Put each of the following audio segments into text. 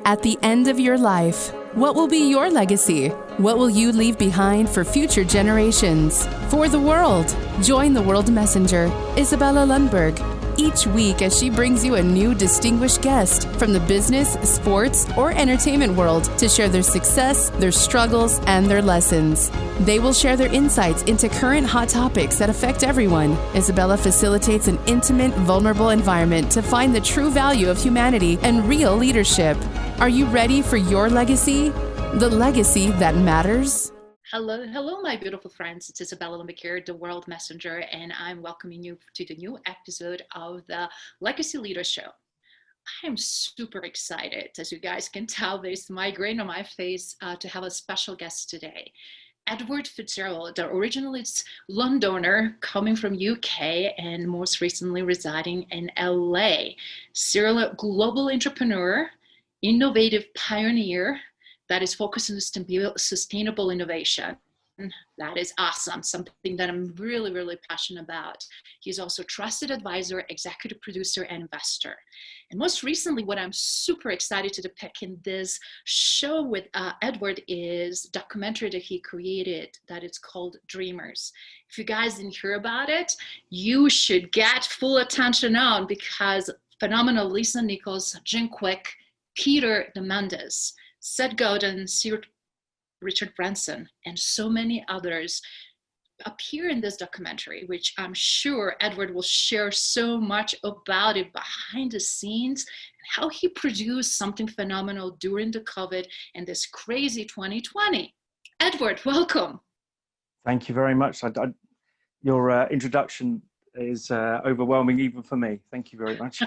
At the end of your life, what will be your legacy? What will you leave behind for future generations? For the world, join the World Messenger, Izabela Lundberg, each week as she brings you a new distinguished guest from the business, sports, or entertainment world to share their success, their struggles, and their lessons. They will share their insights into current hot topics that affect everyone. Izabela facilitates an intimate, vulnerable environment to find the true value of humanity and real leadership. Are you ready for your legacy? The legacy that matters? Hello, my beautiful friends. It's Izabela Lundberg here, the World Messenger, and I'm welcoming you to the new episode of the Legacy Leader Show. I am super excited, as you guys can tell, there's my grin on my face, to have a special guest today. Edward Fitzgerald, the original Londoner coming from UK and most recently residing in LA. Serial global entrepreneur, innovative pioneer, that is focused on sustainable innovation. That is awesome, something that I'm really, really passionate about. He's also a trusted advisor, executive producer, and investor. And most recently, what I'm super excited to depict in this show with Edward is a documentary that he created that is called Dreamers. If you guys didn't hear about it, you should get full attention on, because phenomenal Lisa Nichols, Kwik, Peter Diamandis, Seth Godin, Richard Branson, and so many others appear in this documentary, which I'm sure Edward will share so much about it behind the scenes, and how he produced something phenomenal during the COVID and this crazy 2020. Edward, welcome. Thank you very much. Your introduction is overwhelming even for me. Thank you very much.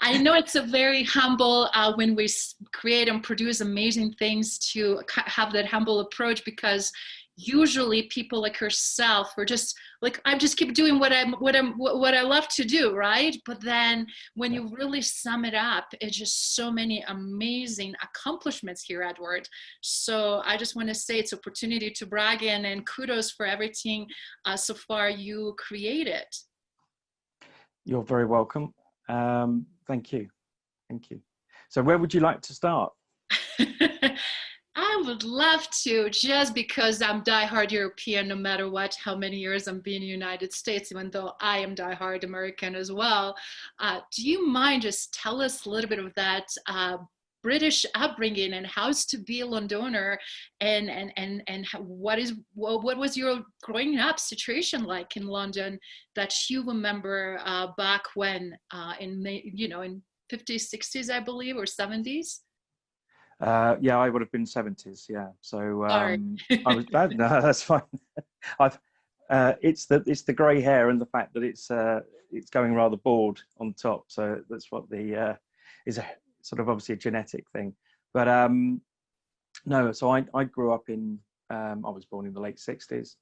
I know it's a very humble, when we create and produce amazing things, to have that humble approach, because usually people like yourself are just like, I just keep doing what I love to do, right? But then when you really sum it up, it's just so many amazing accomplishments here, Edward. So I just want to say it's an opportunity to brag in, and kudos for everything so far you created. You're very welcome. Thank you. Thank you. So where would you like to start? I would love to, just because I'm diehard European, no matter what, how many years I'm being in the United States, even though I am diehard American as well. Do you mind just tell us a little bit of that British upbringing, and how it's to be a Londoner, and what was your growing up situation like in London that you remember back when in 50s, 60s, I believe, or 70s? Yeah, I would have been 70s. Yeah, so Sorry. I was no, that's fine. It's the grey hair and the fact that it's going rather bald on top. So that's what the is a sort of obviously a genetic thing. But no, so I grew up in I was born in the late 60s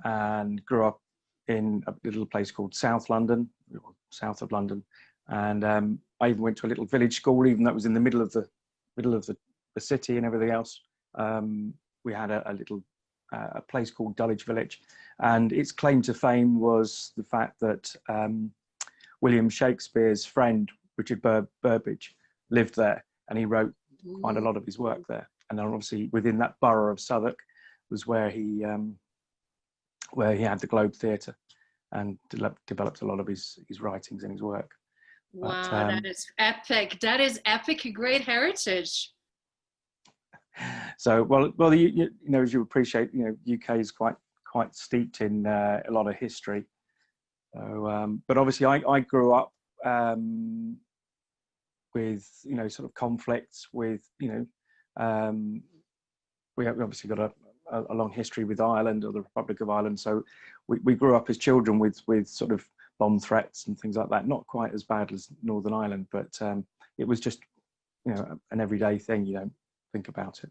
and grew up in a little place called south of London, and I even went to a little village school, even though it was in the middle of the city and everything else. We had a little place called Dulwich Village, and its claim to fame was the fact that William Shakespeare's friend Richard Burbage lived there, and he wrote quite a lot of his work there. And then obviously within that borough of Southwark was where he had the Globe Theatre and developed a lot of his writings and his work. Wow, that is epic. That is epic. Great heritage. So, well, you know, as you appreciate, UK is quite steeped in a lot of history. So, but obviously, I grew up with sort of conflicts with we obviously got a long history with Ireland, or the Republic of Ireland. So we grew up as children with sort of bomb threats and things like that. Not quite as bad as Northern Ireland, but it was just an everyday thing. You don't think about it.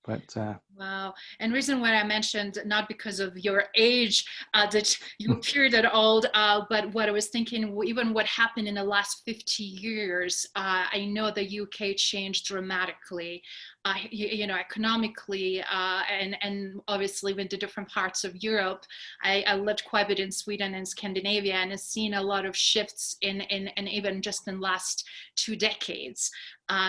But wow. And reason why I mentioned, not because of your age, that you appear that old, but what I was thinking, even what happened in the last 50 years, I know the UK changed dramatically, economically, and obviously with the different parts of Europe. I lived quite a bit in Sweden and Scandinavia, and I've seen a lot of shifts in even just in the last 2 decades.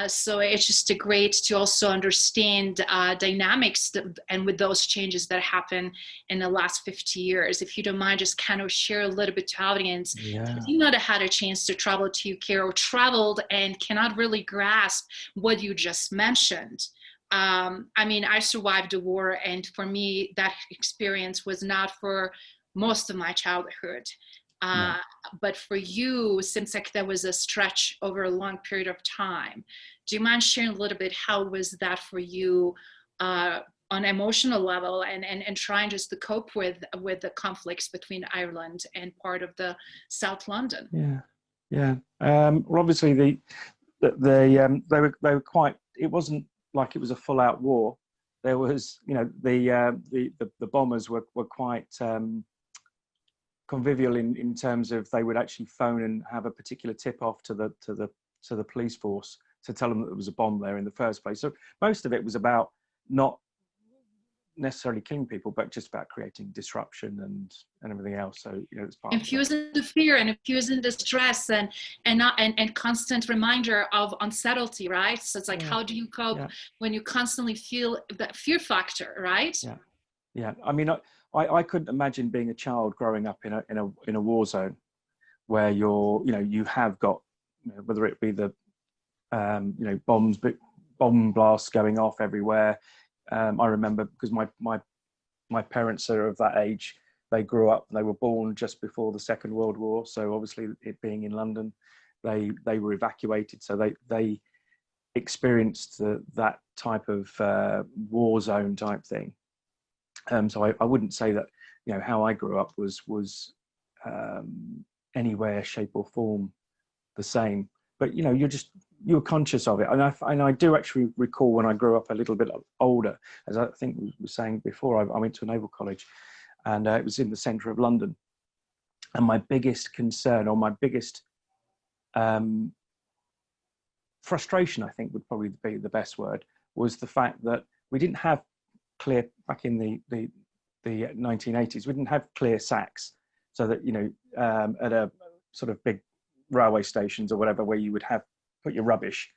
So it's just great to also understand dynamics and with those changes that happen in the last 50 years. If you don't mind, just kind of share a little bit to audience. Yeah. If you not had a chance to travel to UK or traveled and cannot really grasp what you just mentioned. I mean, I survived the war, and for me, that experience was not for most of my childhood. No. But for you, seems like that was a stretch over a long period of time. Do you mind sharing a little bit how was that for you on an emotional level, and trying just to cope with the conflicts between Ireland and part of the South London? Yeah. Well, obviously they were quite. It wasn't like it was a full out war. There was, the bombers were quite convivial in terms of they would actually phone and have a particular tip off to the police force to tell them that there was a bomb there in the first place. So most of it was about not necessarily killing people, but just about creating disruption and everything else. So it's part infusing the fear and infusing the stress and constant reminder of uncertainty, right? So it's like, how do you cope when you constantly feel that fear factor, right? Yeah. I mean, I couldn't imagine being a child growing up in a war zone where you have got, whether it be the bomb blasts going off everywhere. I remember because my parents are of that age. They grew up. They were born just before the Second World War. So obviously, it being in London, they were evacuated. So they experienced that type of war zone type thing. So I wouldn't say that how I grew up was anywhere, shape or form the same. But you're conscious of it, and I do actually recall when I grew up a little bit older, as I think we were saying before. I went to a naval college, and it was in the centre of London. And my biggest concern, or my biggest frustration, I think would probably be the best word, was the fact that we didn't have clear, back in the 1980s, we didn't have clear sacks, so that at a sort of big railway stations or whatever, where you would put your rubbish,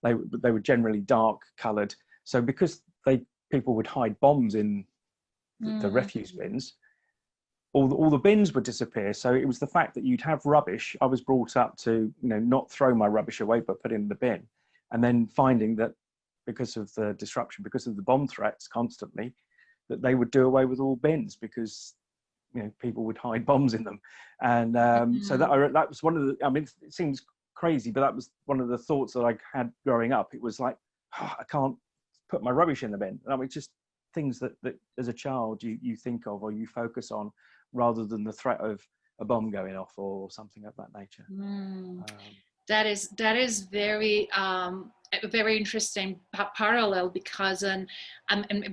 they were generally dark coloured. So because people would hide bombs in the refuse bins, all the bins would disappear. So it was the fact that you'd have rubbish. I was brought up to not throw my rubbish away, but put it in the bin, and then finding that because of the disruption, because of the bomb threats constantly, that they would do away with all bins because people would hide bombs in them. And so that was one of the, I mean, it seems crazy, but that was one of the thoughts that I had growing up. It was like, I can't put my rubbish in the bin. I mean, just things that as a child you think of or you focus on, rather than the threat of a bomb going off or something of that nature. That is very a very interesting parallel, because and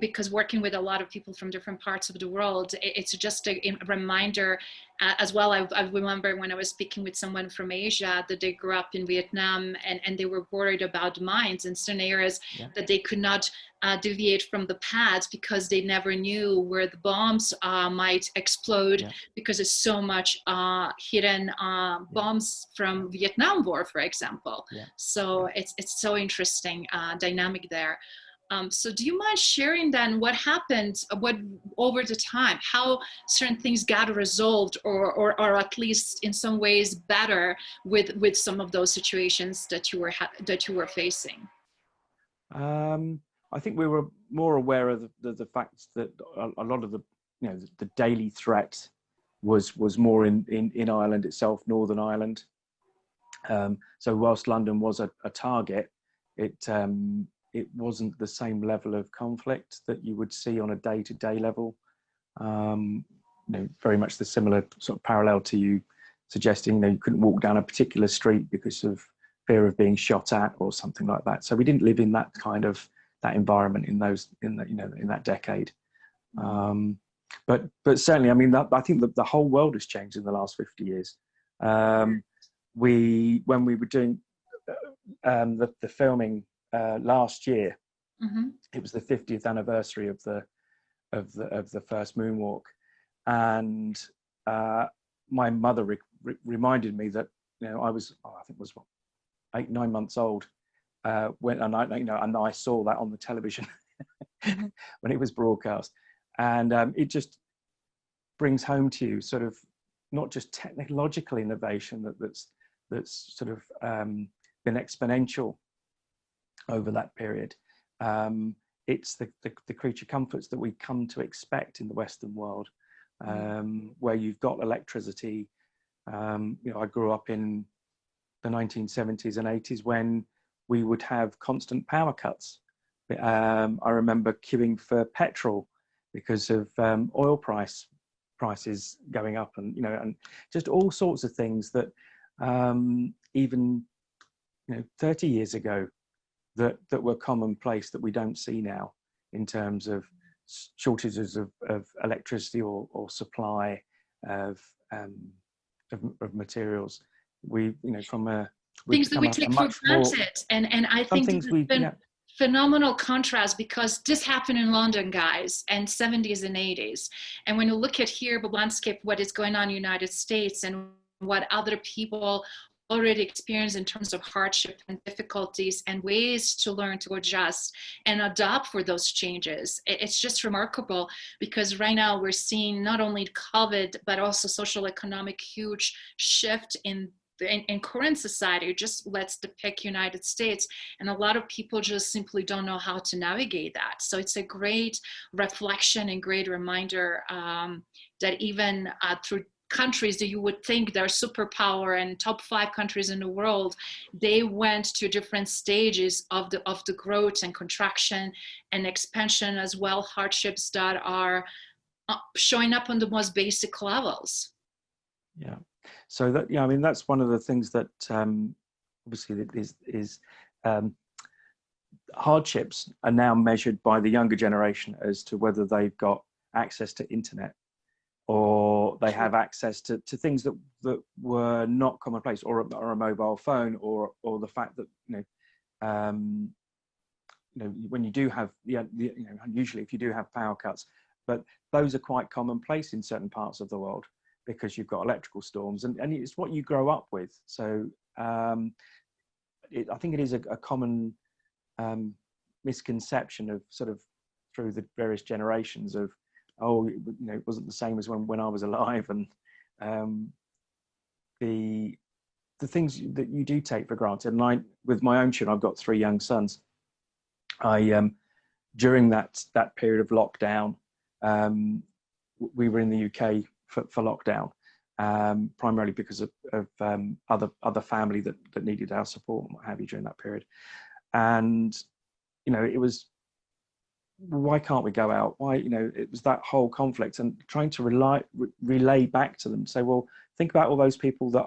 because working with a lot of people from different parts of the world, it's just a reminder as well. I remember when I was speaking with someone from Asia that they grew up in Vietnam, and they were worried about mines in certain areas that they could not deviate from the paths because they never knew where the bombs might explode, because there's so much hidden bombs from Vietnam War, for example. So it's so interesting dynamic there. So do you mind sharing then what happened, what over the time, how certain things got resolved, or at least in some ways better with some of those situations that you were facing? I think we were more aware of the fact that a lot of the daily threat was more in Ireland itself, Northern Ireland. So whilst London was a target, it wasn't the same level of conflict that you would see on a day-to-day level. Very much the similar sort of parallel to you suggesting, you couldn't walk down a particular street because of fear of being shot at or something like that. So we didn't live in that kind of environment in that decade. But certainly, I mean, I think that the whole world has changed in the last 50 years. When we were doing the filming last year, it was the 50th anniversary of the first moonwalk, and my mother reminded me that I was, I think it was 8-9 months old, and I saw that on the television when it was broadcast, and it just brings home to you sort of not just technological innovation that's sort of been exponential over that period. It's the creature comforts that we come to expect in the Western world, where you've got electricity. I grew up in the 1970s and 80s when we would have constant power cuts. I remember queuing for petrol because of oil prices going up, and just all sorts of things that even 30 years ago that were commonplace that we don't see now, in terms of shortages of electricity or supply of materials. Things that we take for granted, and I think this has been phenomenal contrast, because this happened in London, guys, and 70s and 80s, and when you look at here the landscape, what is going on in the United States and what other people already experience in terms of hardship and difficulties and ways to learn to adjust and adapt for those changes. It's just remarkable, because right now we're seeing not only COVID, but also social economic huge shift in current society. Just let's depict United States, and a lot of people just simply don't know how to navigate that. So it's a great reflection and great reminder that even through countries that you would think they're superpower and top 5 countries in the world, they went to different stages of the growth and contraction and expansion, as well hardships that are showing up on the most basic levels. Yeah. So that, I mean, that's one of the things that obviously is hardships are now measured by the younger generation as to whether they've got access to internet, or they have access to things that were not commonplace, or a mobile phone, or the fact that when you do have usually if you do have power cuts, but those are quite commonplace in certain parts of the world, because you've got electrical storms, and it's what you grow up with. So I think it is a common misconception of sort of through the various generations of, it wasn't the same as when I was alive, and the things that you do take for granted. And with my own children, I've got 3 young sons. During that period of lockdown, we were in the UK for lockdown, primarily because of other family that needed our support and what have you during that period. And it was, why can't we go out? Why, it was that whole conflict, and trying to relay back to them, say, well, think about all those people that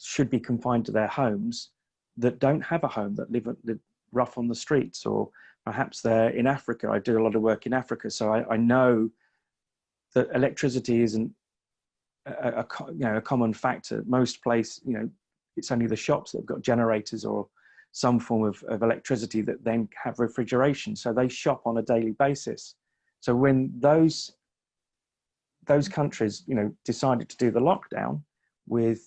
should be confined to their homes, that don't have a home, that live rough on the streets, or perhaps they're in Africa. I do a lot of work in Africa, so I know that electricity isn't a common factor. Most places, it's only the shops that have got generators or some form of electricity that then have refrigeration. So they shop on a daily basis. So when those countries, decided to do the lockdown with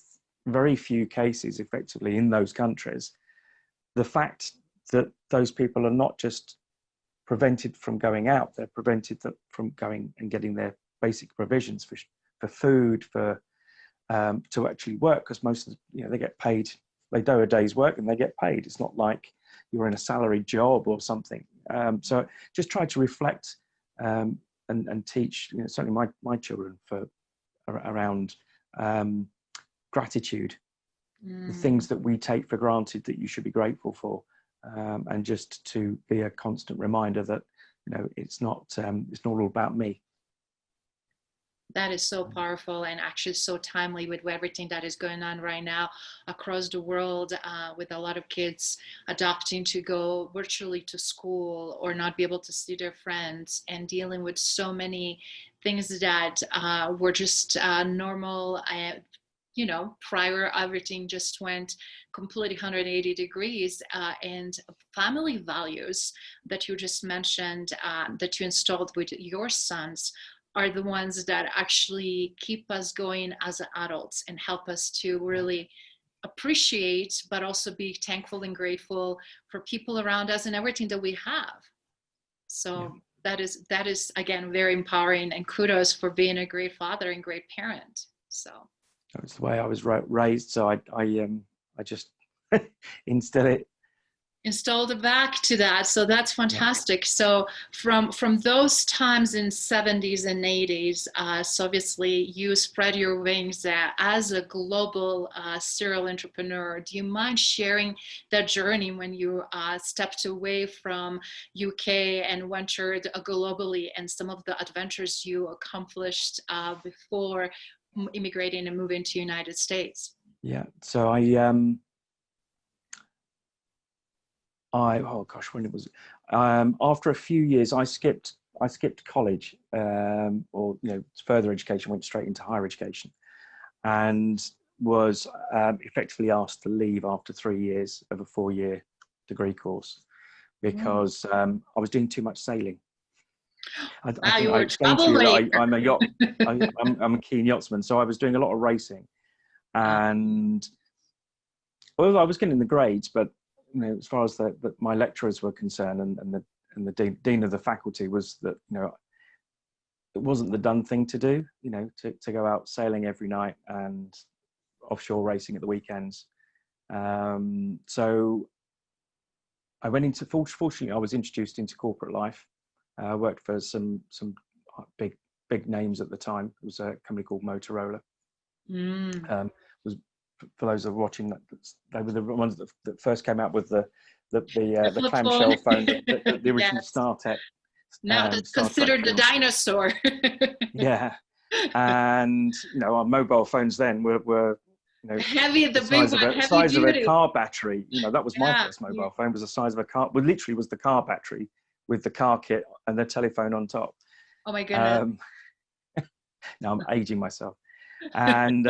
very few cases effectively in those countries, the fact that those people are not just prevented from going out, they're prevented from going and getting their basic provisions for food, to actually work, because most of they get paid. They do a day's work and they get paid. It's not like you're in a salaried job or something. So just try to reflect and teach, certainly my children around gratitude, the things that we take for granted that you should be grateful for, and just to be a constant reminder that it's not all about me. That is so powerful, and actually so timely with everything that is going on right now across the world, with a lot of kids adopting to go virtually to school or not be able to see their friends, and dealing with so many things that were just normal. Prior, everything just went completely 180 degrees, and family values that you just mentioned, that you installed with your sons, are the ones that actually keep us going as adults and help us to really appreciate, but also be thankful and grateful for people around us and everything that we have. So that is again very empowering, and kudos for being a great father and great parent. So that's the way I was raised. So I just installed it back to that. So that's fantastic. So from those times in 70s and 80s, so obviously you spread your wings as a global serial entrepreneur. Do you mind sharing that journey when you stepped away from UK and ventured globally, and some of the adventures you accomplished before immigrating and moving to the United States? Yeah, so oh gosh, when it was after a few years, I skipped college, or further education, went straight into higher education, and was effectively asked to leave after 3 years of a 4-year degree course because I was doing too much sailing. I think I explained to you that I'm a yacht. I'm a keen yachtsman, so I was doing a lot of racing, and well, I was getting the grades, but as far as my lecturers were concerned, and the dean of the faculty, was that it wasn't the done thing to do, to go out sailing every night and offshore racing at the weekends. So I went into, fortunately, I was introduced into corporate life. I worked for some big names at the time. It was a company called Motorola. For those that are watching, they were the ones that first came out with the clamshell phone, the original StarTech. Now that's considered the dinosaur. Yeah, and our mobile phones then were heavy, the size big of one, a size duty. of a car battery. That was my first mobile phone. Was the size of a car. Well, literally was the car battery with the car kit and the telephone on top. Oh my goodness! Now I'm aging myself, and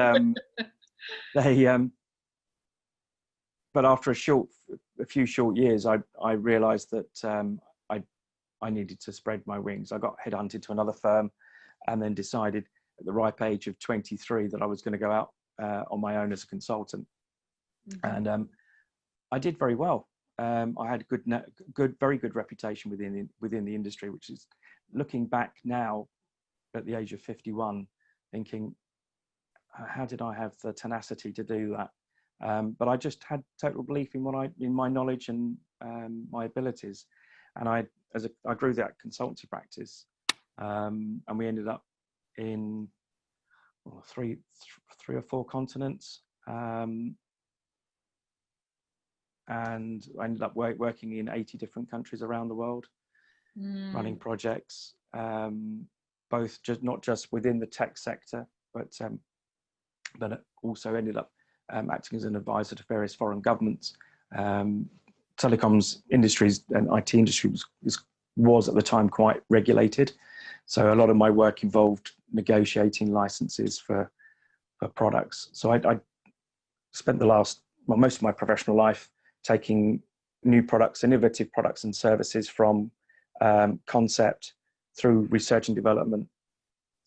but after a few short years, I realized that I needed to spread my wings. I got headhunted to another firm, and then decided at the ripe age of 23 that I was going to go out on my own as a consultant. And I did very well. I had very good reputation within the industry, which is, looking back now at the age of 51, thinking, how did I have the tenacity to do that? But I just had total belief in my knowledge and my abilities, and I grew that consultancy practice, and we ended up in three or four continents, and I ended up working in 80 different countries around the world, running projects, both not just within the tech sector, but also ended up acting as an advisor to various foreign governments. Telecoms industries and IT industry was at the time quite regulated, so a lot of my work involved negotiating licenses for products. So I spent most of my professional life taking new products, innovative products and services from concept through research and development,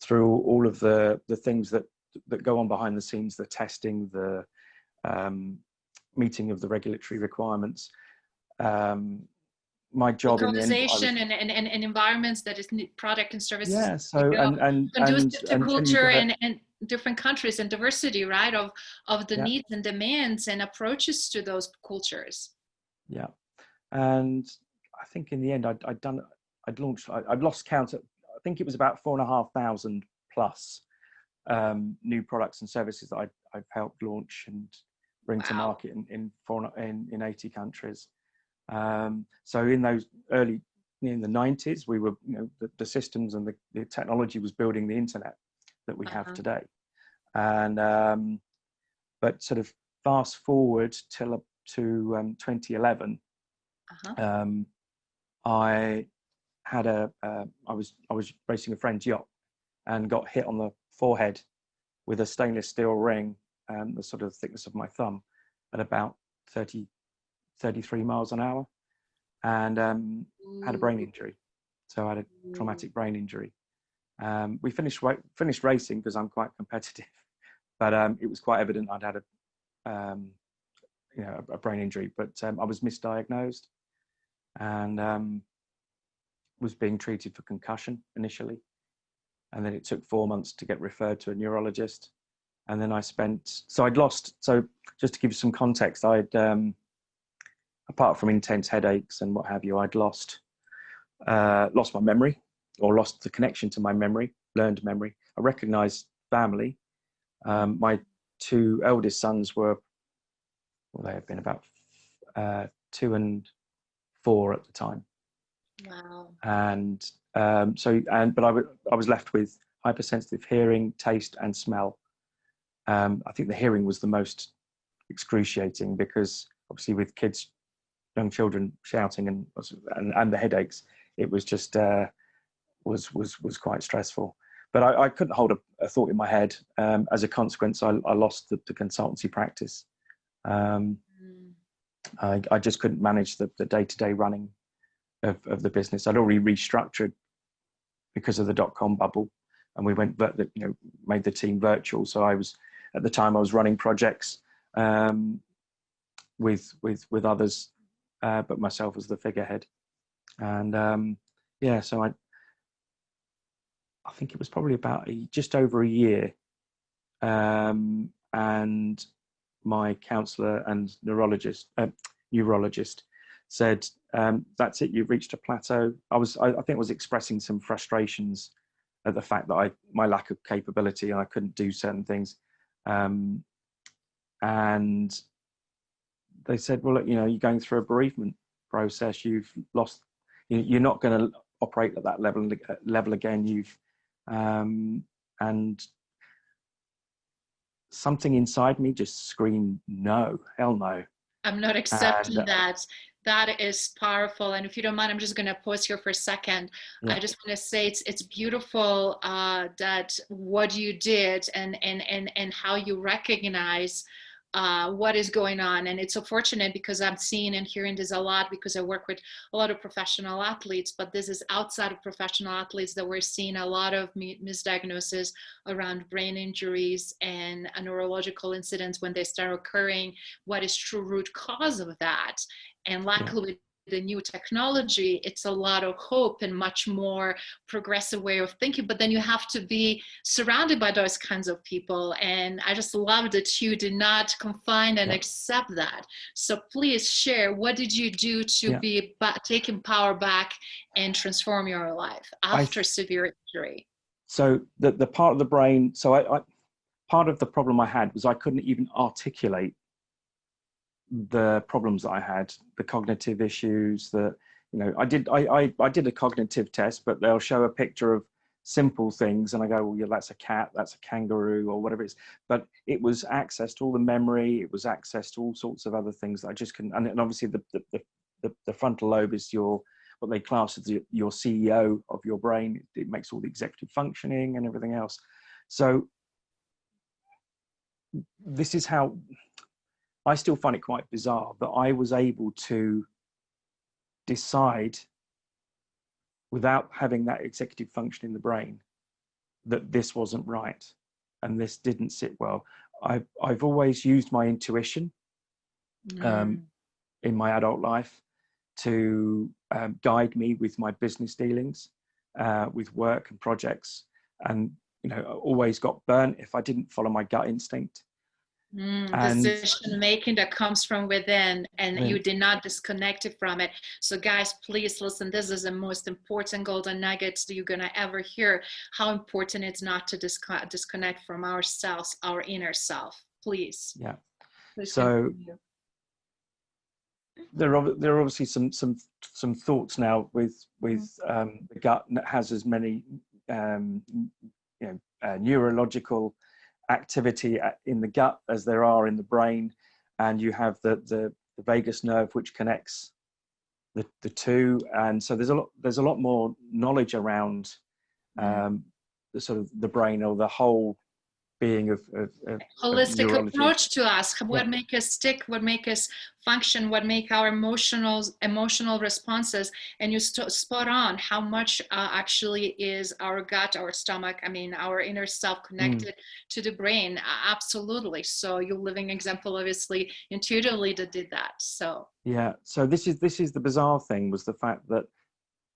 through all of the things that go on behind the scenes, the testing, the meeting of the regulatory requirements. My job in the end, and environments that is product and services. Yeah, so and culture and different countries and diversity, right, of the needs and demands and approaches to those cultures. Yeah, and I think in the end I'd lost count. I think it was about 4,500 plus new products and services that I've helped launch and bring to market in 80 countries. So in those in the 90s, we were, the systems and the technology was building the internet that we have today. And but sort of fast forward to 2011, I was racing a friend's yacht and got hit on the forehead with a stainless steel ring, the sort of thickness of my thumb, at about 33 miles an hour, and had a brain injury. So I had a traumatic brain injury. We finished racing because I'm quite competitive, but it was quite evident I'd had a brain injury, but I was misdiagnosed and was being treated for concussion initially. And then it took 4 months to get referred to a neurologist. And then so just to give you some context, apart from intense headaches and what have you, I'd lost my memory, or lost the connection to my memory, learned memory. I recognized family. My 2 eldest sons were, well, they had been about 2 and 4 at the time. Wow. And but I was left with hypersensitive hearing, taste, and smell. I think the hearing was the most excruciating, because obviously with kids, young children shouting and the headaches, it was just was quite stressful. But I couldn't hold a thought in my head. As a consequence, I lost the consultancy practice. I just couldn't manage the day-to-day running of the business. I'd already restructured because of the dot-com bubble, and we made the team virtual. So at the time I was running projects with others, but myself as the figurehead. And so I think it was probably about just over a year, and my counsellor and neurologist said, that's it, you've reached a plateau. I think I was expressing some frustrations at the fact that my lack of capability, and I couldn't do certain things. And they said, well, look, you're going through a bereavement process. You've lost, you're not going to operate at that level again. And something inside me just screamed, no, hell no. I'm not accepting that. That is powerful. And if you don't mind, I'm just going to pause here for a second. Yeah. I just want to say it's beautiful that what you did and how you recognize what is going on. And it's so fortunate, because I'm seeing and hearing this a lot, because I work with a lot of professional athletes, but this is outside of professional athletes that we're seeing a lot of misdiagnosis around brain injuries and neurological incidents when they start occurring. What is true root cause of that? And luckily, the new technology, it's a lot of hope and much more progressive way of thinking, but then you have to be surrounded by those kinds of people. And I just love that you did not confine and accept that. So please share, what did you do to be taking power back and transform your life after severe injury? So the part of the brain, I part of the problem I had was I couldn't even articulate the problems that I had, the cognitive issues. I did a cognitive test, but they'll show a picture of simple things, and I go, well, yeah, that's a cat, that's a kangaroo, or whatever it is. But it was access to all the memory, it was access to all sorts of other things that I just couldn't. And obviously, the frontal lobe is what they class as your CEO of your brain. It makes all the executive functioning and everything else. So this is how. I still find it quite bizarre that I was able to decide, without having that executive function in the brain, that this wasn't right and this didn't sit well. I've always used my intuition in my adult life to guide me with my business dealings, with work and projects, and always got burnt if I didn't follow my gut instinct. Decision making that comes from within, and you did not disconnect it from it. So guys, please listen, this is the most important golden nuggets that you're gonna ever hear, how important it's not to disconnect from ourselves, our inner self. Please. Please so continue. There are obviously some thoughts now with the gut that has as many neurological activity in the gut as there are in the brain, and you have the vagus nerve which connects the two, and so there's a lot more knowledge around the sort of the brain, or the whole being of holistic neurology. approach to us, what make us tick, what make us function, what make our emotional responses. And you spot on how much actually is our gut, our stomach, I mean our inner self connected to the brain. Absolutely. So you're living example, obviously intuitively that did that. So yeah, so this is the bizarre thing, was the fact that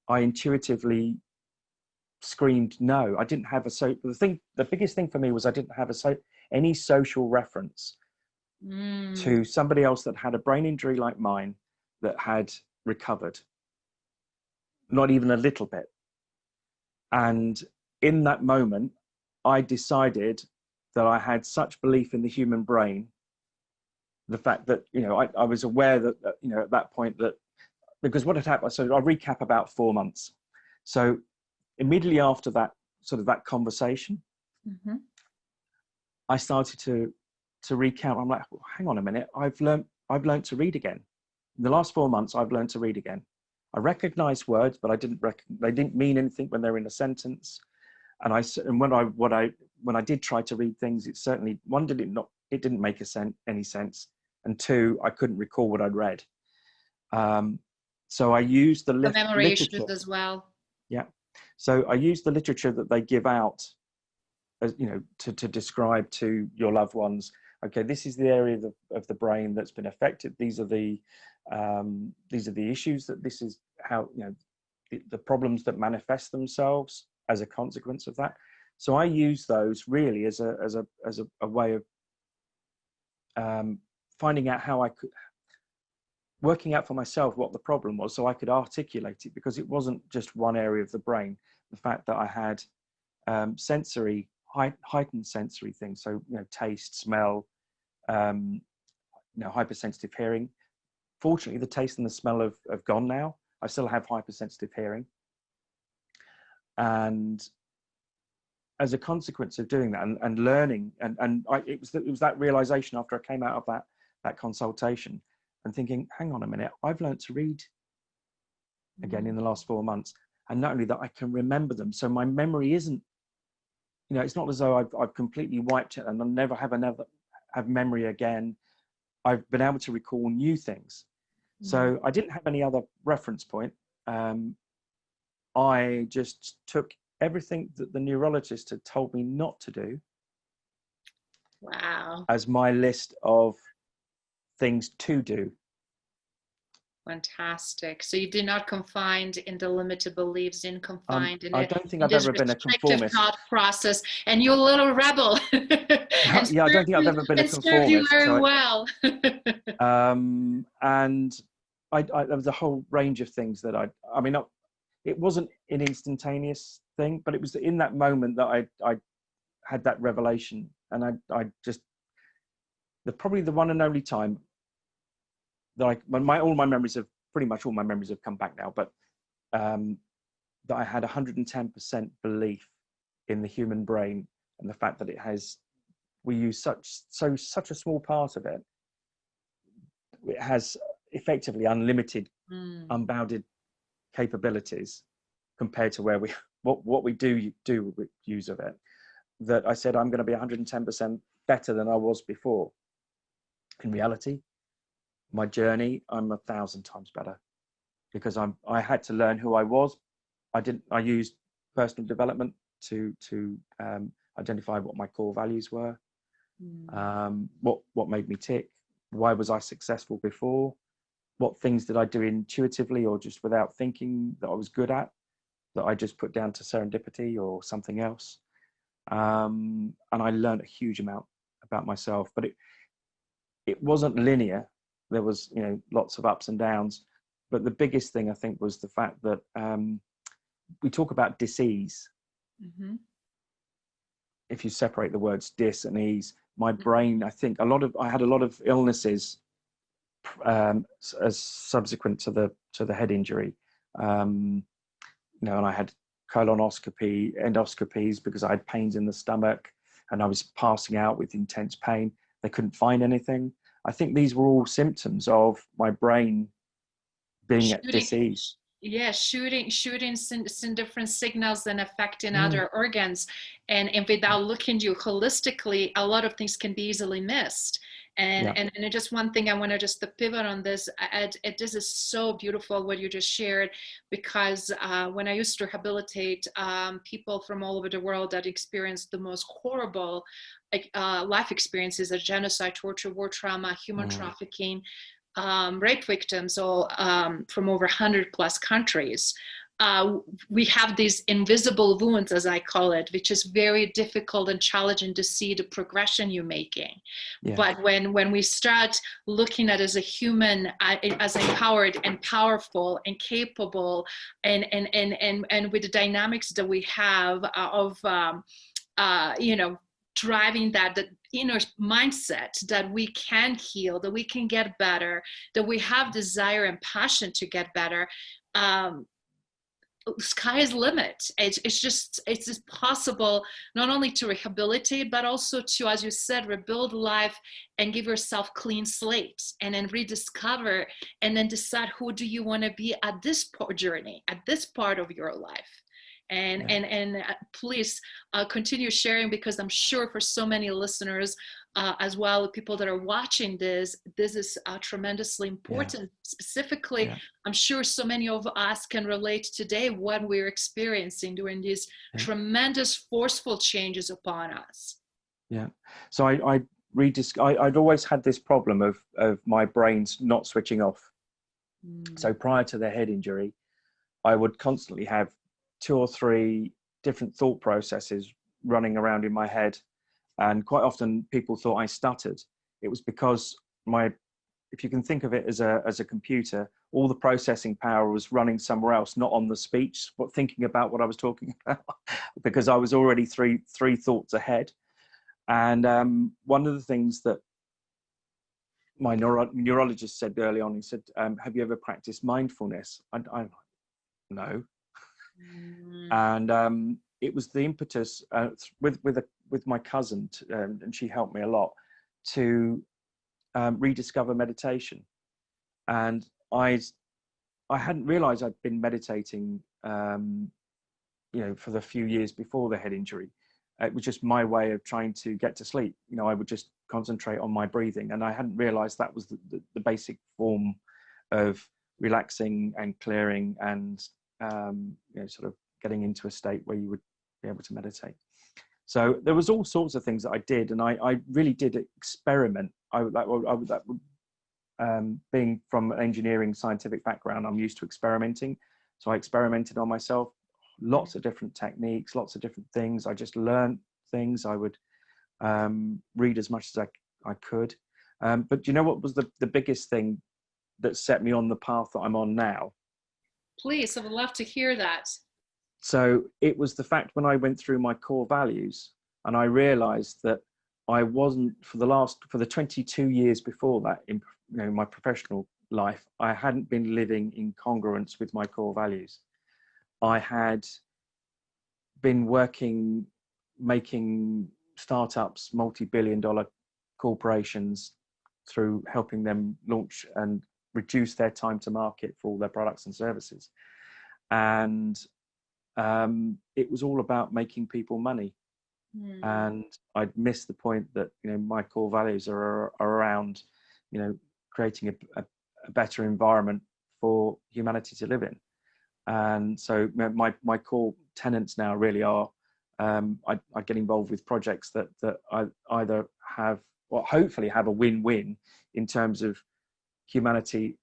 I intuitively screamed no. I didn't have the biggest thing for me was I didn't have any social reference to somebody else that had a brain injury like mine that had recovered, not even a little bit. And in that moment, I decided that I had such belief in the human brain, the fact that, you know, I was aware that, you know, at that point that, because what had happened, so I'll recap about 4 months. So immediately after that, sort of that conversation, I started to recount. I'm like, well, hang on a minute, I've learned to read again. In the last 4 months, I've learned to read again. I recognized words, but they didn't mean anything when they're in a sentence. And when I did try to read things, it certainly, one, it didn't make any sense, and two, I couldn't recall what I'd read. So I used the memory literature issues as well. Yeah. So I used the literature that they give out, as, you know, to describe to your loved ones. Okay, this is the area of the brain that's been affected. These are the issues, that this is how, you know, the problems that manifest themselves as a consequence of that. So I use those really as a way of finding out how I could, working out for myself what the problem was, so I could articulate it, because it wasn't just one area of the brain. The fact that I had heightened sensory things, so, you know, taste, smell, you know, hypersensitive hearing. Fortunately, the taste and the smell have gone now. I still have hypersensitive hearing, and as a consequence of doing that and learning, it was that realization after I came out of that consultation, and thinking, hang on a minute, I've learned to read again in the last 4 months. And not only that, I can remember them. So my memory isn't, you know, it's not as though I've completely wiped it and I'll never have memory again. I've been able to recall new things. So I didn't have any other reference point. I just took everything that the neurologist had told me not to do. Wow. As my list of things to do. Fantastic. So you did not confined in the limited beliefs, in confined in I it. don't think I've ever been a conformist. Thought process, and you're a little rebel. Yeah, I don't think I've ever been a conformist. Served you very well. And there was a whole range of things that I mean, it wasn't an instantaneous thing, but it was in that moment that I had that revelation, and I just, probably the one and only time that all my memories have come back now, but that I had 110% belief in the human brain, and the fact that we use such a small part of it. It has effectively unlimited, unbounded capabilities compared to what we do with use of it. That I said, I'm going to be 110% better than I was before. In reality, my journey, I'm 1,000 times better, because I had to learn who I was. I used personal development to identify what my core values were, what made me tick, why was I successful before, what things did I do intuitively or just without thinking that I was good at, that I just put down to serendipity or something else. And I learned a huge amount about myself, but it wasn't linear. There was, you know, lots of ups and downs, but the biggest thing I think was the fact that we talk about disease. If you separate the words dis and ease, my brain, I think I had a lot of illnesses as subsequent to the head injury. You know, and I had colonoscopy, endoscopies, because I had pains in the stomach and I was passing out with intense pain. They couldn't find anything. I think these were all symptoms of my brain being at disease. Yeah, shooting some different signals and affecting Mm, other organs, and without looking you holistically, a lot of things can be easily missed. And yeah. and just one thing I want to just to pivot on this. This is so beautiful what you just shared, because when I used to rehabilitate people from all over the world that experienced the most horrible life experiences, of genocide, torture, war trauma, human Mm, trafficking, rape victims, all from over 100 plus countries. We have these invisible wounds, as I call it, which is very difficult and challenging to see the progression you're making. yeah. But when we start looking at as a human, as empowered and powerful and capable, and with the dynamics that we have of driving that inner mindset that we can heal, that we can get better, that we have desire and passion to get better, sky is limit. It's possible not only to rehabilitate, but also to, as you said, rebuild life and give yourself clean slate, and then rediscover, and then decide who do you want to be at this journey, at this part of your life. And Yeah. and please continue sharing, because I'm sure for so many listeners, as well, people that are watching this is tremendously Yeah. important. Specifically, Yeah. I'm sure so many of us can relate today what we're experiencing during these Yeah. tremendous forceful changes upon us. Yeah. So I'd always had this problem of my brains not switching off. So prior to the head injury, I would constantly have 2 or 3 different thought processes running around in my head. And quite often people thought I stuttered. It was because if you can think of it as a computer, all the processing power was running somewhere else, not on the speech, but thinking about what I was talking about, because I was already three thoughts ahead. And one of the things that my neurologist said early on, he said, have you ever practiced mindfulness? I no. And it was the impetus with my cousin, and she helped me a lot to rediscover meditation. And I hadn't realized I'd been meditating, for the few years before the head injury. It was just my way of trying to get to sleep. I would just concentrate on my breathing, and I hadn't realized that was the basic form of relaxing and clearing, and sort of getting into a state where you would be able to meditate. So there was all sorts of things that I did, and I really did experiment. Being from an engineering scientific background, I'm used to experimenting. So I experimented on myself, lots of different techniques, lots of different things. I just learned things. I would read as much as I could. But do you know what was the biggest thing that set me on the path that I'm on now? Please, I would love to hear that. So it was the fact when I went through my core values, and I realized that I wasn't, for the 22 years before that, in my professional life, I hadn't been living in congruence with my core values. I had been working, making startups, multi-billion-dollar corporations, through helping them launch and reduce their time to market for all their products and services. And it was all about making people money. And I'd missed the point that my core values are around creating a better environment for humanity to live in. And so my core tenets now really are, I get involved with projects that I either have, or hopefully have, a win-win in terms of humanity,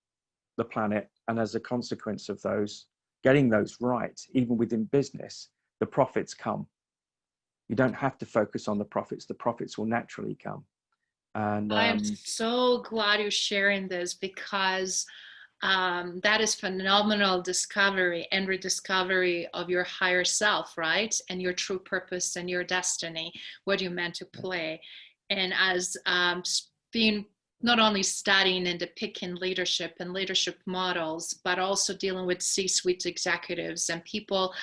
the planet, and as a consequence of those, getting those right, even within business, the profits come. You don't have to focus on the profits will naturally come. And I'm so glad you're sharing this, because that is phenomenal discovery and rediscovery of your higher self, right? And your true purpose and your destiny, what you meant to play. And as being not only studying and depicting leadership and leadership models, but also dealing with C-suite executives and people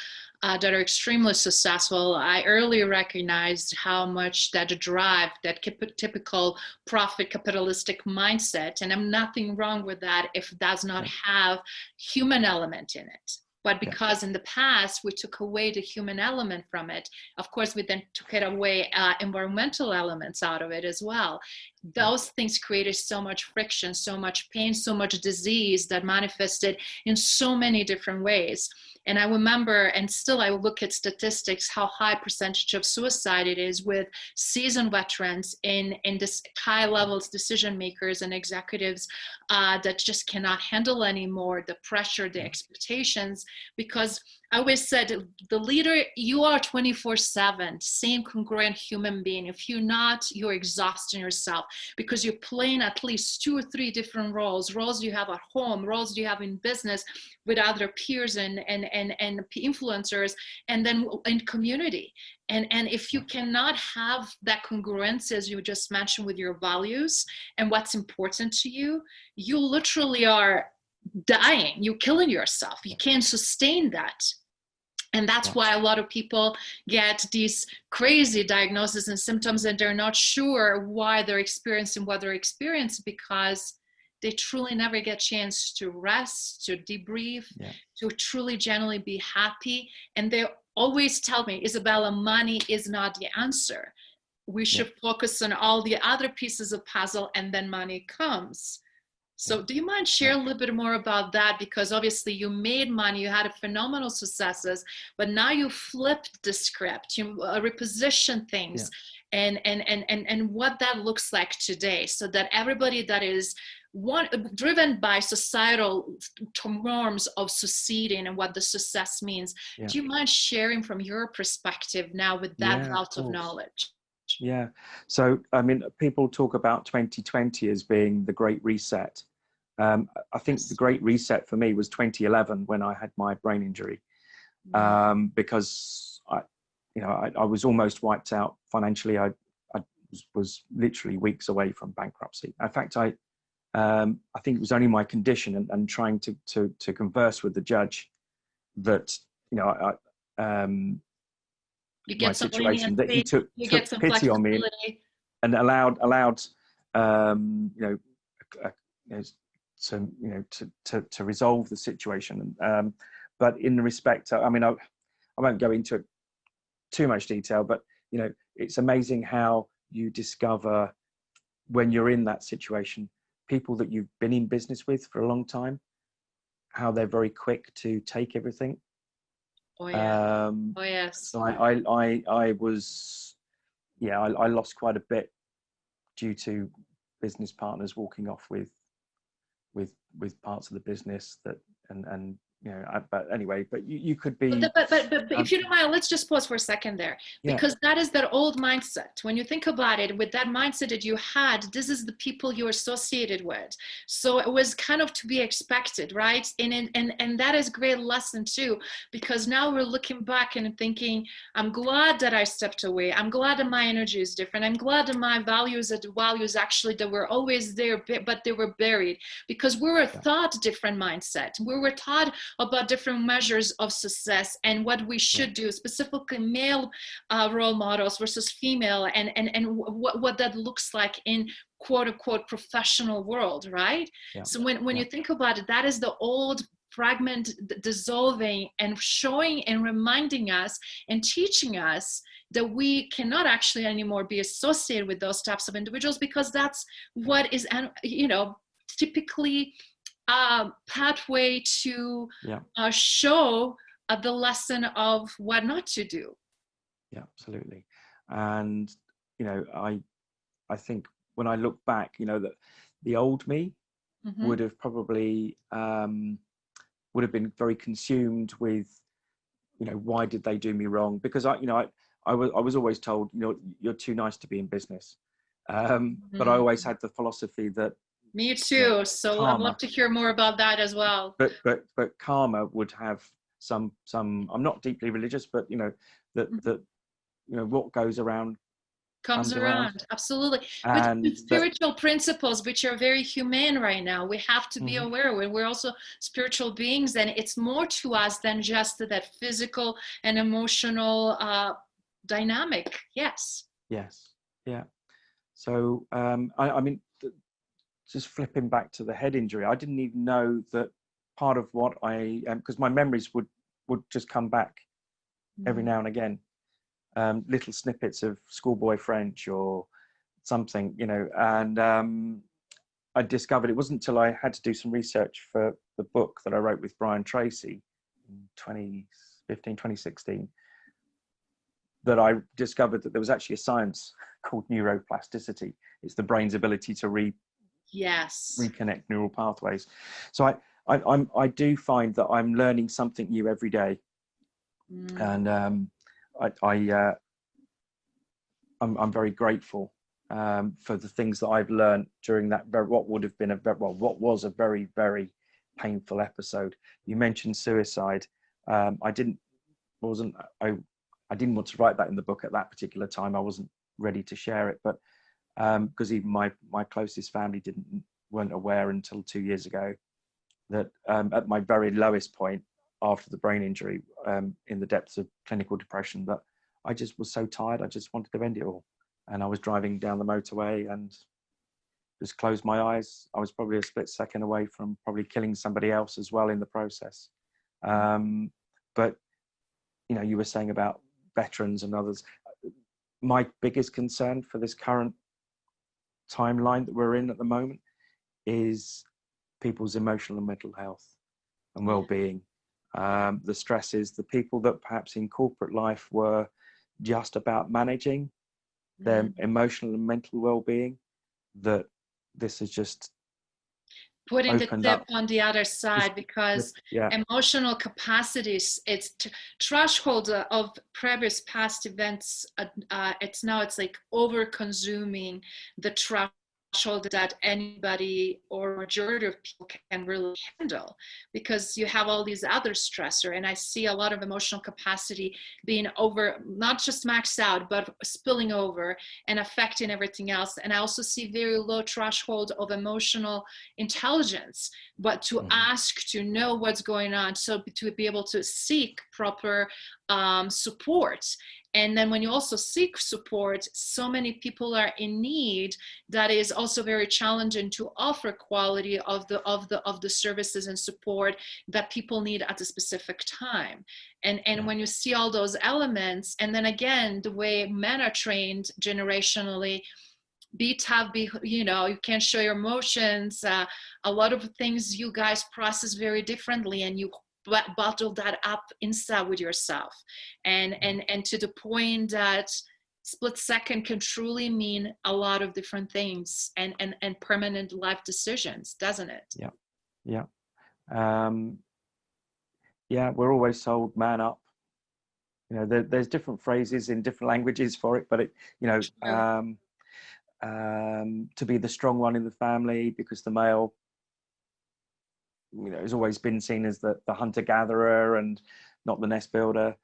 that are extremely successful. I early recognized how much that drive, that typical profit capitalistic mindset, and I'm nothing wrong with that if it does not have human element in it. But because in the past we took away the human element from it, of course we then took it away environmental elements out of it as well. Those things created so much friction, so much pain, so much disease that manifested in so many different ways. And I remember, and still I look at statistics, how high percentage of suicide it is with seasoned veterans in this high levels decision makers and executives that just cannot handle anymore the pressure, the expectations, because I always said, the leader, you are 24/7, same congruent human being. If you're not, you're exhausting yourself because you're playing at least 2 or 3 different roles you have at home, roles you have in business with other peers and influencers, and then in community. And if you cannot have that congruence, as you just mentioned, with your values and what's important to you, you literally are dying, you're killing yourself. You can't sustain that. And that's why a lot of people get these crazy diagnoses and symptoms, and they're not sure why they're experiencing what they're experiencing, because they truly never get a chance to rest, to debrief, to truly genuinely be happy. And they always tell me, Izabela, money is not the answer. We should focus on all the other pieces of puzzle, and then money comes. So do you mind sharing a little bit more about that? Because obviously you made money, you had phenomenal successes, but now you flipped the script, you reposition things, and what that looks like today, so that everybody that is driven by societal norms of succeeding and what the success means. Do you mind sharing from your perspective now with that wealth of knowledge? Yeah. So, I mean, people talk about 2020 as being the Great Reset. I think the Great Reset for me was 2011 when I had my brain injury, because I was almost wiped out financially. I was literally weeks away from bankruptcy. In fact, I think it was only my condition and trying to converse with the judge that you get my some situation, that he took some pity on me and allowed to resolve the situation. But in respect, I mean, I won't go into too much detail, but it's amazing how you discover when you're in that situation, people that you've been in business with for a long time, how they're very quick to take everything. Oh yeah. Oh yes. So I lost quite a bit due to business partners walking off with parts of the business that and but anyway, but you could be. But if you don't mind, let's just pause for a second there, because that is that old mindset. When you think about it, with that mindset that you had, this is the people you associated with. So it was kind of to be expected, right? And that is a great lesson too, because now we're looking back and thinking, I'm glad that I stepped away. I'm glad that my energy is different. I'm glad that my values actually that were always there, but they were buried because we were taught different mindset. We were taught about different measures of success and what we should do, specifically male role models versus female, and what that looks like in quote unquote professional world, right? So when you think about it, that is the old fragment dissolving and showing and reminding us and teaching us that we cannot actually anymore be associated with those types of individuals, because that's what is typically pathway to show the lesson of what not to do. Yeah, absolutely. And I think when I look back, that the old me would have probably would have been very consumed with why did they do me wrong, because I was always told you're too nice to be in business, but I always had the philosophy that me too. So karma. I'd love to hear more about that as well. But karma would have some. I'm not deeply religious, but that what goes around comes around. Absolutely. And With spiritual principles, which are very humane right now, we have to be aware we're also spiritual beings, and it's more to us than just that physical and emotional dynamic. Yes. Yeah. So I mean, just flipping back to the head injury, I didn't even know that part of what I because my memories would just come back every now and again, little snippets of schoolboy French or something, you know, and I discovered it wasn't until I had to do some research for the book that I wrote with Brian Tracy in 2015, 2016, that I discovered that there was actually a science called neuroplasticity. It's the brain's ability to reconnect neural pathways. So I do find that I'm learning something new every day, and I'm very grateful for the things that I've learned during that what was a very, very painful episode. You mentioned suicide. I didn't want to write that in the book at that particular time. I wasn't ready to share it, but because even my closest family weren't aware until 2 years ago that at my very lowest point after the brain injury, in the depths of clinical depression, that I just was so tired. I just wanted to end it all. And I was driving down the motorway and just closed my eyes. I was probably a split second away from probably killing somebody else as well in the process. But, you know, you were saying about veterans and others. My biggest concern for this current timeline that we're in at the moment is people's emotional and mental health and well-being. The stresses, the people that perhaps in corporate life were just about managing their emotional and mental well-being, that this is just putting the tip on the other side, because emotional capacities, its threshold of previous past events, it's like over consuming the threshold that anybody or majority of people can really handle, because you have all these other stressor. And I see a lot of emotional capacity being over, not just maxed out, but spilling over and affecting everything else. And I also see very low threshold of emotional intelligence, but to ask to know what's going on, so to be able to seek proper support. And then when you also seek support, so many people are in need that is also very challenging to offer quality of the services and support that people need at a specific time. And when you see all those elements, and then again, the way men are trained generationally, be tough, you can't show your emotions. A lot of things you guys process very differently, and you bottle that up inside with yourself, and to the point that split second can truly mean a lot of different things and permanent life decisions, doesn't it? We're always told man up. There's different phrases in different languages for it, but to be the strong one in the family, because the male has always been seen as the hunter-gatherer and not the nest builder.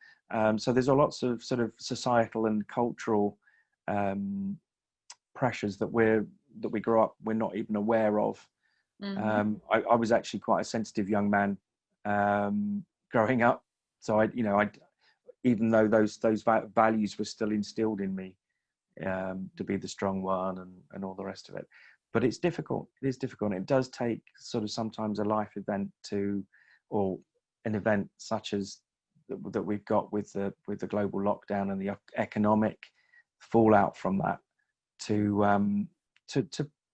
So there's lots of sort of societal and cultural pressures that we grow up, we're not even aware of. I was actually quite a sensitive young man growing up. So I even though those values were still instilled in me, to be the strong one and all the rest of it. But it's difficult. It is difficult. It does take sort of sometimes a life event or an event such as that we've got with the global lockdown and the economic fallout from that to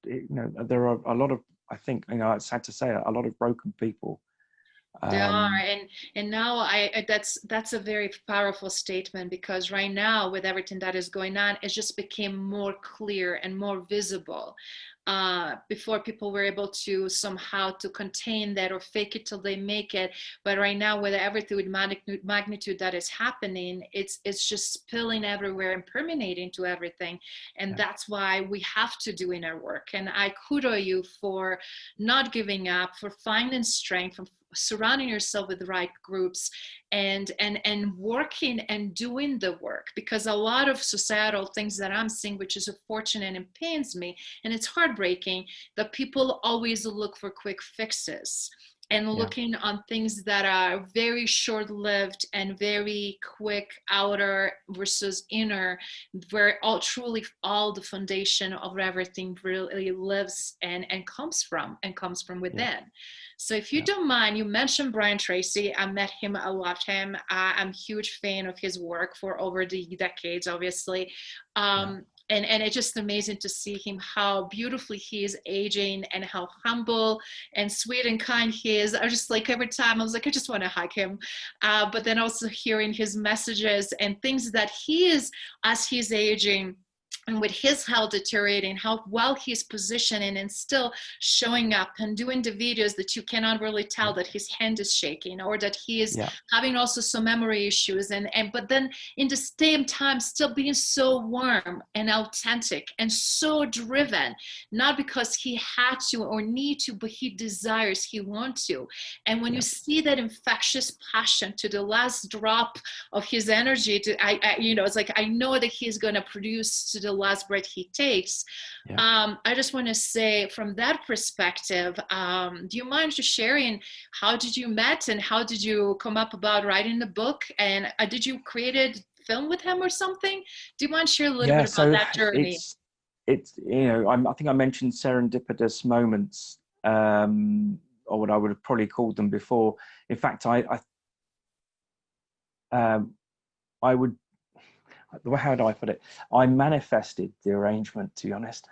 there are a lot of, I think, it's sad to say, a lot of broken people. There are, and now that's a very powerful statement, because right now with everything that is going on, it just became more clear and more visible. Before, people were able to somehow to contain that or fake it till they make it, but right now with everything with magnitude that is happening, it's just spilling everywhere and permeating to everything. And that's why we have to do inner work. And I kudo you for not giving up, for finding strength, surrounding yourself with the right groups and working and doing the work, because a lot of societal things that I'm seeing, which is unfortunate and pains me, and it's heartbreaking, that people always look for quick fixes and looking on things that are very short-lived and very quick, outer versus inner, where all the foundation of everything really lives and comes from within. So if you don't mind, you mentioned Brian Tracy. I met him, I loved him. I'm a huge fan of his work for over the decades, obviously. And it's just amazing to see him, how beautifully he is aging and how humble and sweet and kind he is. I just like, every time I was like, I just want to hug him. But then also hearing his messages and things that he is, as he's aging, and with his health deteriorating, how well he's positioning and still showing up and doing the videos that you cannot really tell that his hand is shaking, or that he is having also some memory issues, but then in the same time still being so warm and authentic and so driven, not because he had to or need to, but he desires, he wants to. And when you see that infectious passion to the last drop of his energy, it's like, I know that he's going to produce to the last breath he takes. I just want to say, from that perspective, do you mind just sharing, how did you met and how did you come up about writing the book, and did you create a film with him or something? Do you mind sharing a little bit about that journey? It's I think I mentioned serendipitous moments, or what I would have probably called them before. In fact, I would, how do I put it? I manifested the arrangement, to be honest.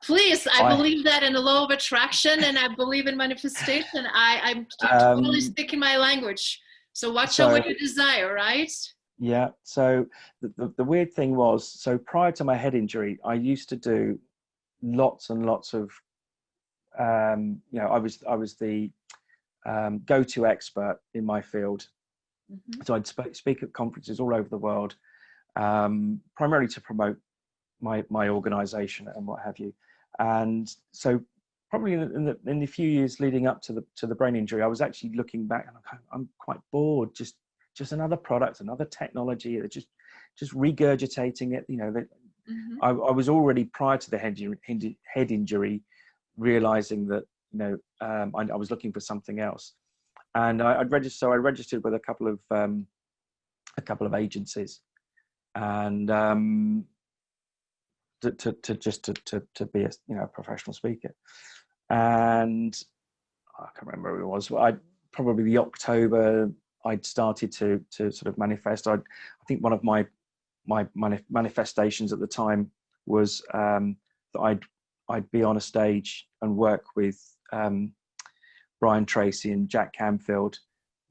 Please, I believe that in the law of attraction, and I believe in manifestation. I'm totally speaking my language. So watch out what you desire, right? Yeah. So the weird thing was, so prior to my head injury, I used to do lots and lots of, I was the go-to expert in my field. So I'd speak at conferences all over the world, primarily to promote my organization and what have you. And so probably in the few years leading up to the brain injury, I was actually looking back and I'm quite bored, just another product, another technology, just regurgitating it. I was already, prior to the head injury, realizing that I was looking for something else. And I registered with a couple of agencies, and to be a professional speaker. And I can't remember who it was. Probably the October I'd started to sort of manifest. I think one of my manifestations at the time was that I'd be on a stage and work with Brian Tracy and Jack Canfield,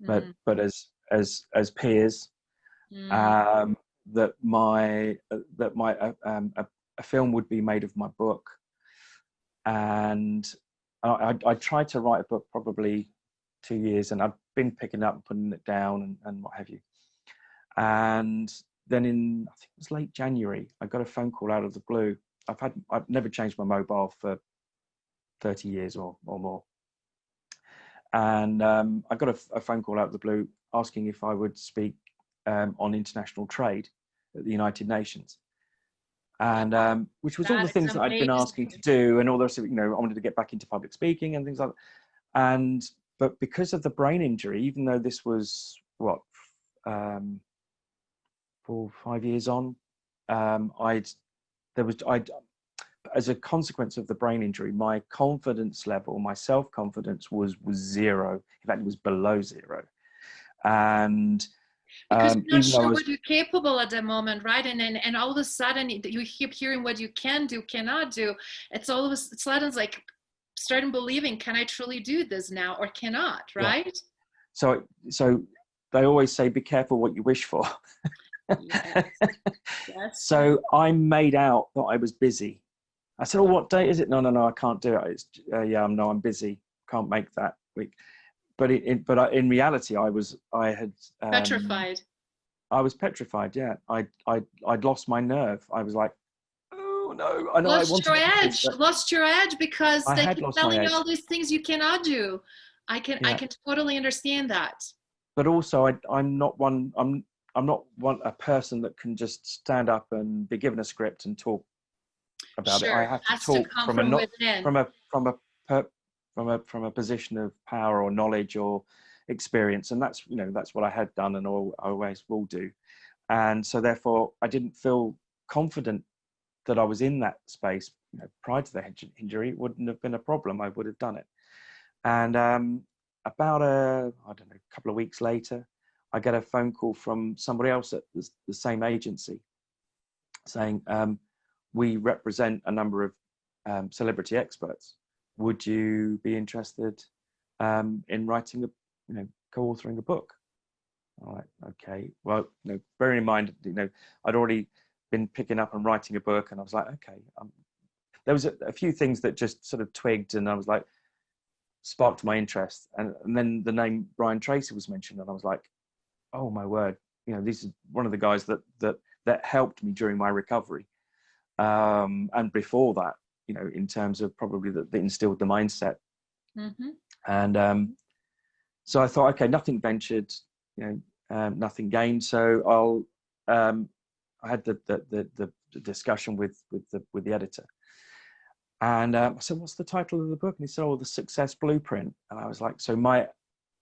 but as peers, that a film would be made of my book. And I tried to write a book probably 2 years, and I'd been picking it up and putting it down and what have you. And then I think it was late January, I got a phone call out of the blue. I've never changed my mobile for 30 years or more. And I got a phone call out of the blue asking if I would speak on international trade at the United Nations. And which was all the things that I'd been asking to do, and all the rest of it. I wanted to get back into public speaking and things like that. But because of the brain injury, even though this was 4 or 5 years on, as a consequence of the brain injury, my confidence level, my self-confidence was zero. In fact, it was below zero. And because you're not sure what you're capable at that moment, right? And all of a sudden you keep hearing what you can do, cannot do. It's all of a sudden it's like starting believing, can I truly do this now or cannot, right? Yeah. So they always say, be careful what you wish for. Yes. So I made out that I was busy. I said, "Oh, what date is it?" No, I can't do it. It's I'm busy. Can't make that week. But in reality, I had petrified. I was petrified. Yeah, I'd lost my nerve. I was like, "Oh no!" I know. Lost your edge because they keep telling you all these things you cannot do. I can Yeah. totally understand that. But also, I'm not a person that can just stand up and be given a script and talk about it. Sure, I it have to has to talk come from from not within. from a position of power or knowledge or experience, and that's that's what I had done and always will do. And so therefore, I didn't feel confident that I was in that space. Prior to the injury, it wouldn't have been a problem. I would have done it. And about a couple of weeks later, I get a phone call from somebody else at the same agency saying, we represent a number of celebrity experts. Would you be interested in writing co-authoring a book? All right, okay. Well, bearing in mind, I'd already been picking up and writing a book, and I was like, okay. There was a few things that just sort of twigged, and I was like, sparked my interest. And then the name Brian Tracy was mentioned, and I was like, oh my word, this is one of the guys that helped me during my recovery. And before that, in terms of probably that instilled the mindset. Mm-hmm. And so I thought, okay, nothing ventured, nothing gained. So I had the discussion with the editor, and I said, "What's the title of the book?" And he said, "Oh, The Success Blueprint." And I was like, "So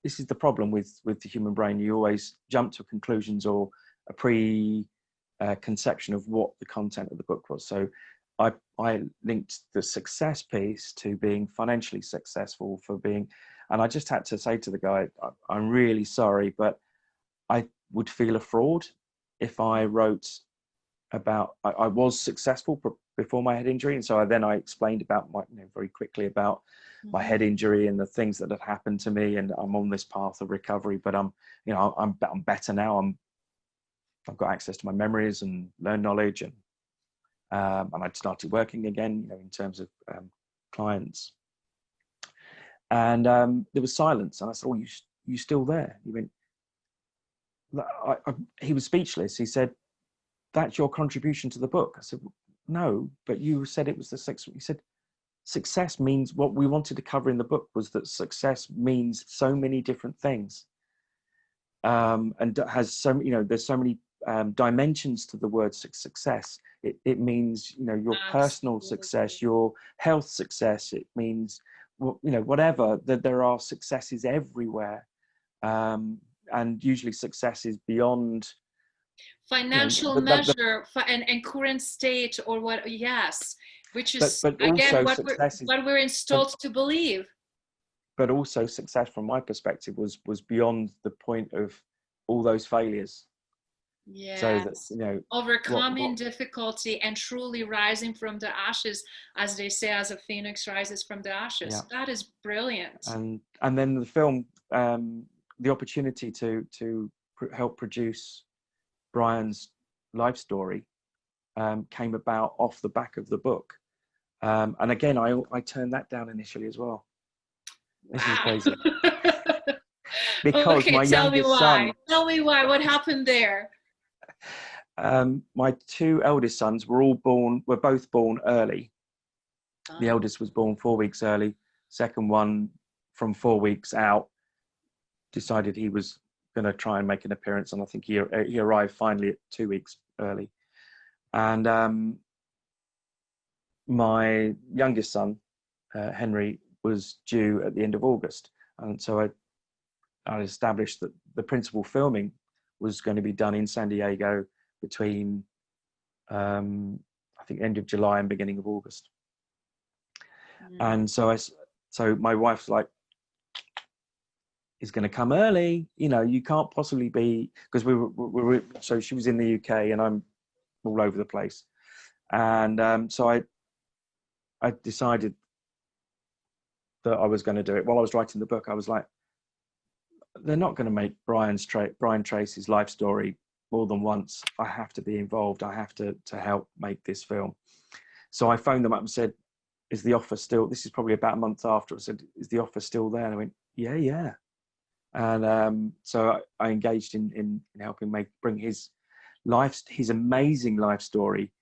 this is the problem with the human brain. You always jump to conclusions or a preconception of what the content of the book was." So I linked the success piece to being financially successful, and I just had to say to the guy, "I'm really sorry, but I would feel a fraud if I wrote about, I was successful before my head injury." And so I explained about very quickly about my head injury and the things that had happened to me, and I'm on this path of recovery, but I'm better now. I've got access to my memories and learn knowledge, and I'd started working again, in terms of clients. And there was silence, and I said, "Oh, you still there?" He went, he was speechless. He said, "That's your contribution to the book." I said, "No, but you said it was the success." He said, "Success means," what we wanted to cover in the book was that success means so many different things, and has there's so many dimensions to the word success. It means your personal success, your health success. It means whatever, that there are successes everywhere, and usually success is beyond financial measure and current state, or what. Yes, which is but again also what we're installed to believe. But also success from my perspective was beyond the point of all those failures. Yes. So that overcoming difficulty and truly rising from the ashes, as they say, as a phoenix rises from the ashes. Yeah. That is brilliant. And then the film, the opportunity to help produce Brian's life story came about off the back of the book, and again I turned that down initially as well. This is crazy. Because my youngest son. Tell me why. What happened there? My two eldest sons were both born early. The eldest was born 4 weeks early. Second one, from 4 weeks out, decided he was going to try and make an appearance, and I think he arrived finally at 2 weeks early. And my youngest son, Henry, was due at the end of August, and so I established that the principal filming was going to be done in San Diego between I think end of July and beginning of August. And so my wife's like, "He's going to come early, you can't possibly be," because we were so she was in the UK and I'm all over the place. And so I decided that I was going to do it. While I was writing the book, I was like, they're not going to make Brian Tracy's life story more than once. I have to be involved. I have to help make this film. So I phoned them up and said, "Is the offer still?" This is probably about a month after. I said, "Is the offer still there?" And I went, yeah. And so I engaged in helping bring his amazing life story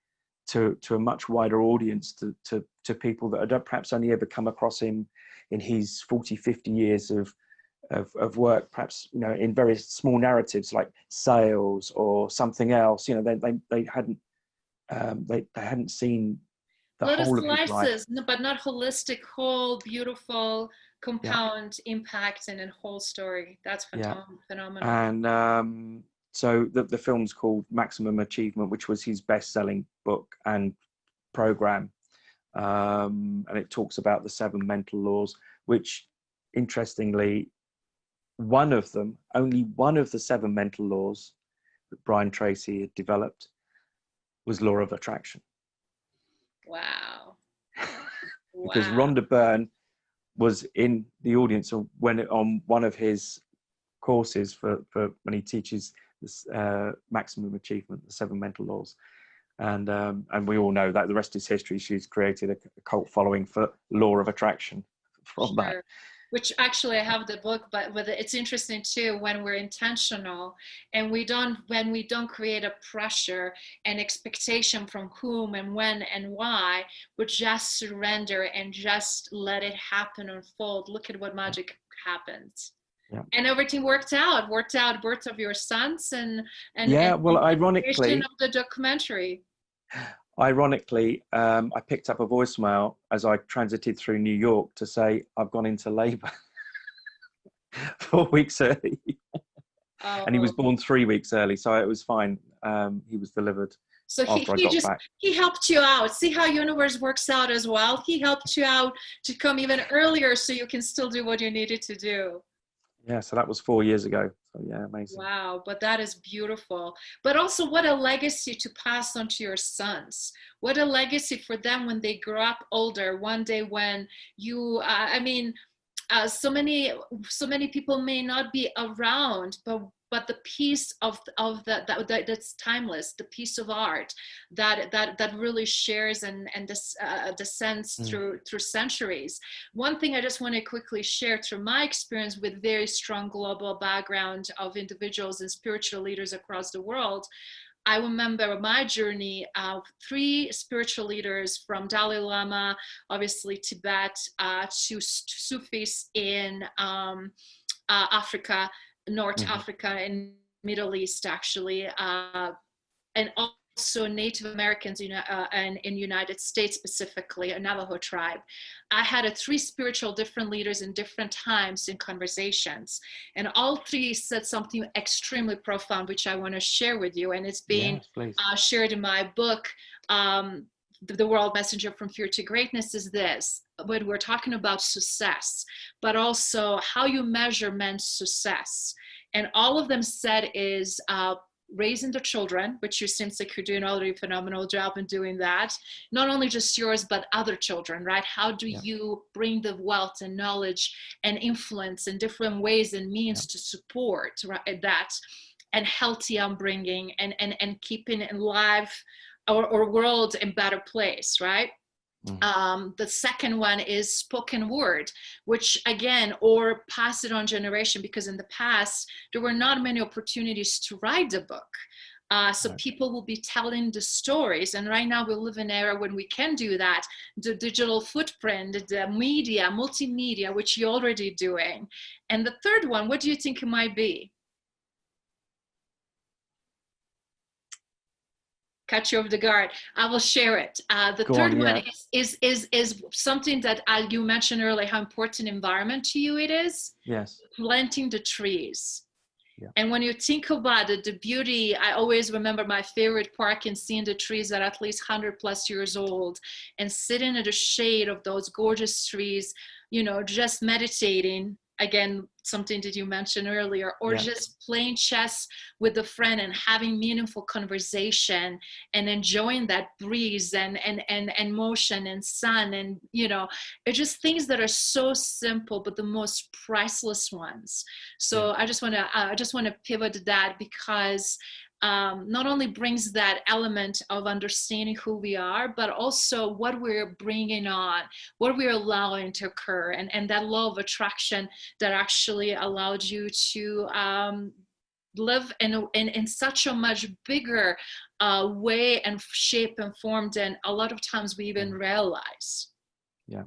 to a much wider audience, to people that had perhaps only ever come across him in his 40, 50 years of work, perhaps, you know, in very small narratives like sales or something else, you know, they hadn't seen the Little whole of his life. slices, but not holistic, whole, beautiful, compound impact and a whole story. That's phenomenal. And so the film's called Maximum Achievement, which was his best-selling book and program, and it talks about the 7 mental laws, which, interestingly, only one of the 7 mental laws that Brian Tracy had developed was law of attraction. Wow. Because Rhonda Byrne was in the audience on one of his courses for when he teaches this maximum achievement, the 7 mental laws, and we all know that the rest is history. She's created a cult following for law of attraction from that. Which actually I have the book, but it's interesting too when we're intentional and when we don't create a pressure and expectation from whom and when and why, but just surrender and just let it happen, unfold. Look at what magic happens. Yeah. And everything worked out. Birth of your sons and ironically, of the documentary. Ironically, I picked up a voicemail as I transited through New York to say I've gone into labour 4 weeks early. And he was born 3 weeks early, so it was fine. He was delivered. So he helped you out. See how universe works out as well. He helped you out to come even earlier so you can still do what you needed to do. Yeah, so that was 4 years ago. So yeah, amazing. Wow, but that is beautiful. But also what a legacy to pass on to your sons. What a legacy for them when they grow up older. One day when you, so many people may not be around, but the piece of that's timeless, the piece of art that really shares and descends through centuries. One thing I just want to quickly share through my experience with very strong global background of individuals and spiritual leaders across the world. I remember my journey of 3 spiritual leaders from Dalai Lama, obviously Tibet, to Sufis in Africa, North Africa and Middle East, actually, and also Native Americans and in United States, specifically a Navajo tribe. I had 3 spiritual different leaders in different times in conversations, and all 3 said something extremely profound, which I want to share with you, and it's being shared in my book, The World Messenger from Fear to Greatness. Is this, when we're talking about success, but also how you measure men's success. And all of them said is raising the children, which you seems like you're doing already a phenomenal job in doing that. Not only just yours, but other children, right? How do you bring the wealth and knowledge and influence in different ways and means to support that, and healthy upbringing and keeping in life our world in better place, right? The second one is spoken word, which again, or pass it on generation, because in the past, there were not many opportunities to write the book. So people will be telling the stories. And right now we live in an era when we can do that. The digital footprint, the media, multimedia, which you're already doing. And the third one, what do you think it might be? Catch you off the guard. I will share it. The third one is something that you mentioned earlier, how important environment to you it is. Yes. Planting the trees. Yeah. And when you think about it, the beauty, I always remember my favorite park and seeing the trees that are at least 100+ years old and sitting in the shade of those gorgeous trees, just meditating. Again, something that you mentioned earlier, or just playing chess with a friend and having meaningful conversation and enjoying that breeze and motion and sun, and it's just things that are so simple but the most priceless ones. So I just want to pivot that, because not only brings that element of understanding who we are, but also what we're bringing on, what we're allowing to occur, and that law of attraction that actually allowed you to live in such a much bigger way and shape and form than a lot of times we even realize. Yeah.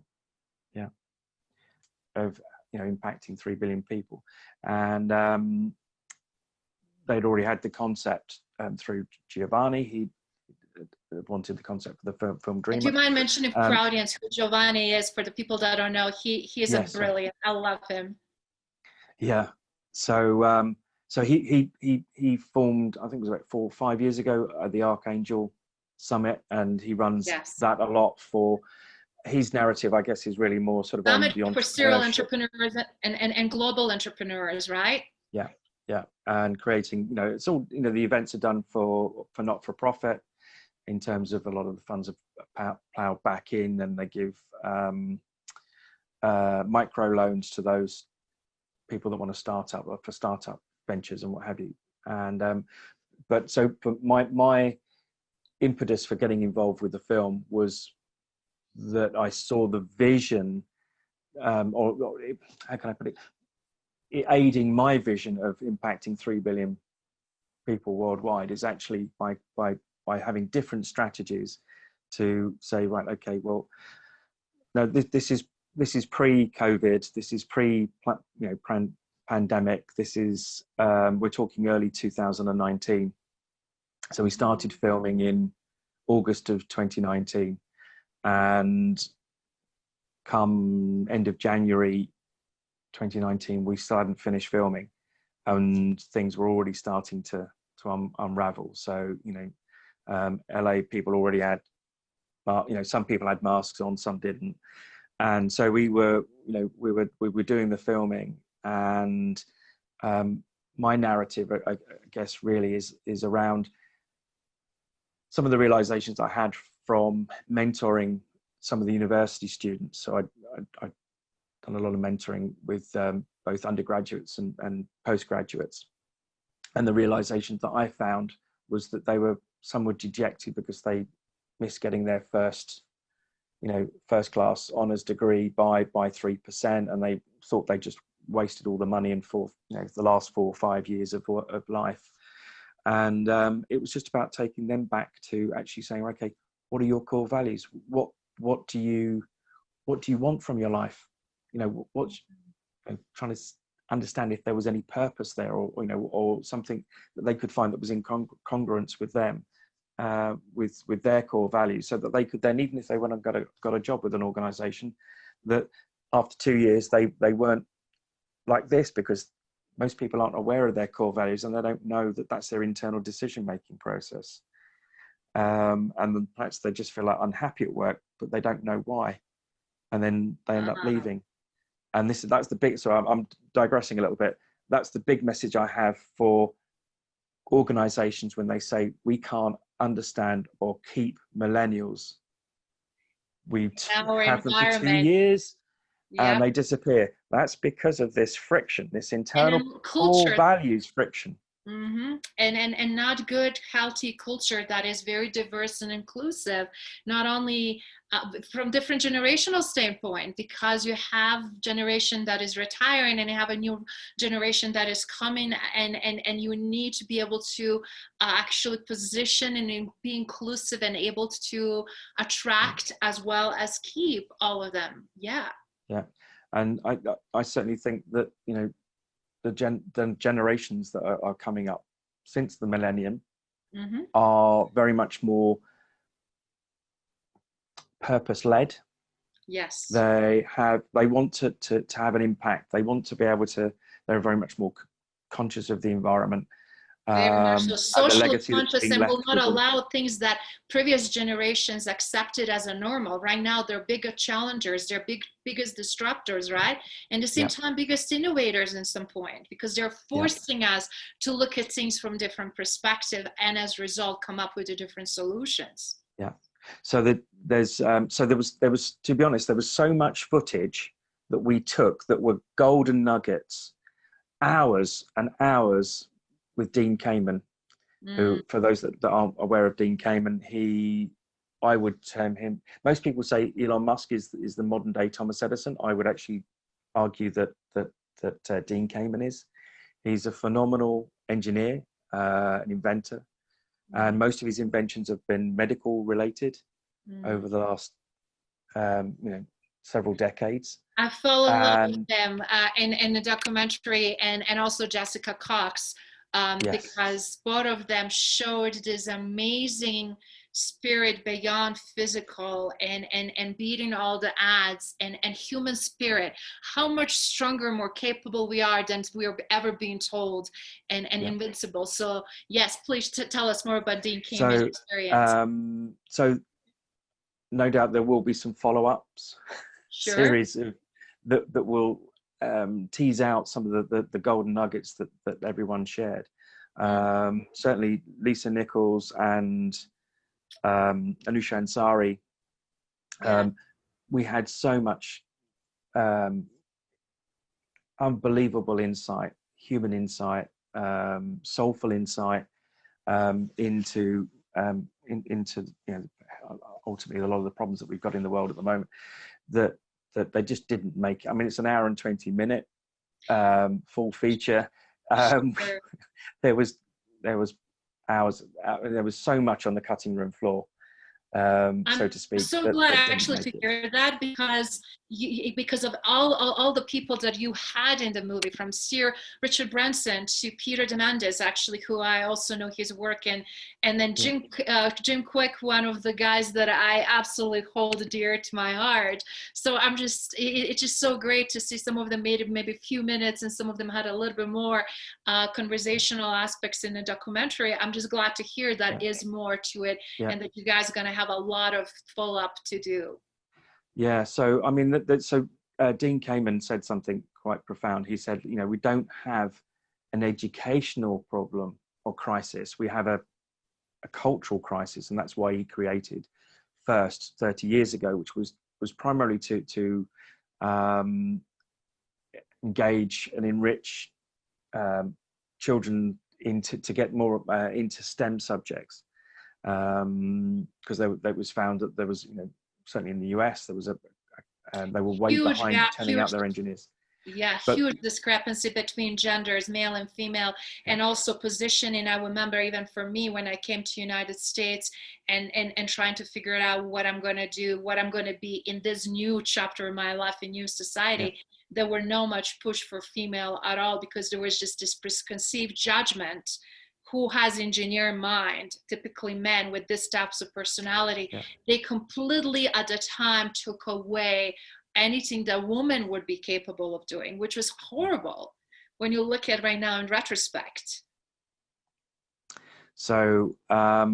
of impacting 3 billion people, and they'd already had the concept through Giovanni. He wanted the concept for the film Dreamer. Do you mind mentioning for our audience who Giovanni is, for the people that don't know? He is yes, a brilliant. I love him. Yeah. So he formed, I think it was about 4 or 5 years ago, at the Archangel Summit, and he runs that a lot. For his narrative, I guess, is really more sort of on the for serial entrepreneurs and global entrepreneurs, right? Yeah, and creating, it's all, the events are done for not-for-profit, in terms of a lot of the funds are plowed back in, and they give micro loans to those people that want to start up, or for startup ventures and what have you. And but my impetus for getting involved with the film was that I saw the vision, or how can I put it, aiding my vision of impacting 3 billion people worldwide is actually by having different strategies to say, right, okay, well, no, this is pre-COVID, this is pandemic, this is we're talking early 2019. So we started filming in August of 2019, and come end of January 2019, we started and finished filming, and things were already starting to unravel. So LA people already had, some people had masks on, some didn't, and so we were doing the filming, and my narrative, I guess, really is around some of the realizations I had from mentoring some of the university students. So I'd done a lot of mentoring with both undergraduates and postgraduates, and the realizations that I found was that some were dejected because they missed getting their first class honors degree by 3%, and they thought they just wasted all the money in the last 4 or 5 years of life. And it was just about taking them back to actually saying, okay, what are your core values? What do you want from your life? Trying to understand if there was any purpose there, or something that they could find that was in congruence with them, with their core values, so that they could then, even if they went and got a job with an organization, that after 2 years they weren't like this, because most people aren't aware of their core values, and they don't know that that's their internal decision-making process. And then perhaps they just feel like unhappy at work, but they don't know why, and then they end up leaving. And that's the big. So I'm digressing a little bit. That's the big message I have for organizations when they say we can't understand or keep millennials. We have them for 2 years. Yep. And they disappear. That's because of this friction, this internal core values friction. Mm-hmm. And not good, healthy culture that is very diverse and inclusive, not only from different generational standpoint, because you have generation that is retiring and you have a new generation that is coming, and you need to be able to actually position and be inclusive and able to attract as well as keep all of them. Yeah, and I certainly think that the generations that are coming up since the millennium are very much more purpose-led. Yes. They want to have an impact. They want to be able to, they're very much more conscious of the environment. Very much so, social conscious, and will not allow things that previous generations accepted as a normal. Right now, they're bigger challengers, they're biggest disruptors, right? And at the same time, biggest innovators in some point, because they're forcing us to look at things from different perspective, and as a result, come up with the different solutions. Yeah. So there was, to be honest, there was so much footage that we took that were golden nuggets, hours and hours, with Dean Kamen, who, for those that aren't aware of Dean Kamen, I would term him, most people say Elon Musk is the modern day Thomas Edison. I would actually argue that Dean Kamen is. He's a phenomenal engineer, an inventor, and most of his inventions have been medical related over the last several decades. I fell in love with them in the documentary, and also Jessica Cox, Yes. because both of them showed this amazing spirit beyond physical and beating all the odds, and human spirit, how much stronger, more capable we are than we're ever being told, and invincible. So yes, please tell us more about Dean Kamen's experience. So no doubt there will be some follow-ups. Sure. Series of that will tease out some of the golden nuggets that everyone shared. Certainly Lisa Nichols and Anusha Ansari. We had so much unbelievable insight, human insight, soulful insight into ultimately a lot of the problems that we've got in the world at the moment that they just didn't make. I mean, it's an hour and 20-minute full feature. There was hours. There was so much on the cutting room floor, so to speak. I'm so glad actually to hear that, because of all the people that you had in the movie, from Sir Richard Branson to Peter Diamandis, actually, who I also know his work, and then Jim Kwik, one of the guys that I absolutely hold dear to my heart. So it's just so great to see some of them made maybe a few minutes, and some of them had a little bit more conversational aspects in the documentary. I'm just glad to hear that is more to it, and that you guys are going to have a lot of follow-up to do. Yeah, so I mean, Dean Kamen said something quite profound. He said, we don't have an educational problem or crisis. We have a cultural crisis, and that's why he created First 30 years ago, which was primarily to engage and enrich children to get more into STEM subjects, because it was found that there was, certainly in the US, there was they were way behind turning out their engineers. Yeah, huge discrepancy between genders, male and female, and also positioning. I remember even for me, when I came to United States and trying to figure out what I'm going to do, what I'm going to be in this new chapter of my life in new society, there were no much push for female at all, because there was just this preconceived judgment. Who has engineer mind, typically men with this types of personality, they completely at the time took away anything that women would be capable of doing, which was horrible when you look at right now in retrospect. So a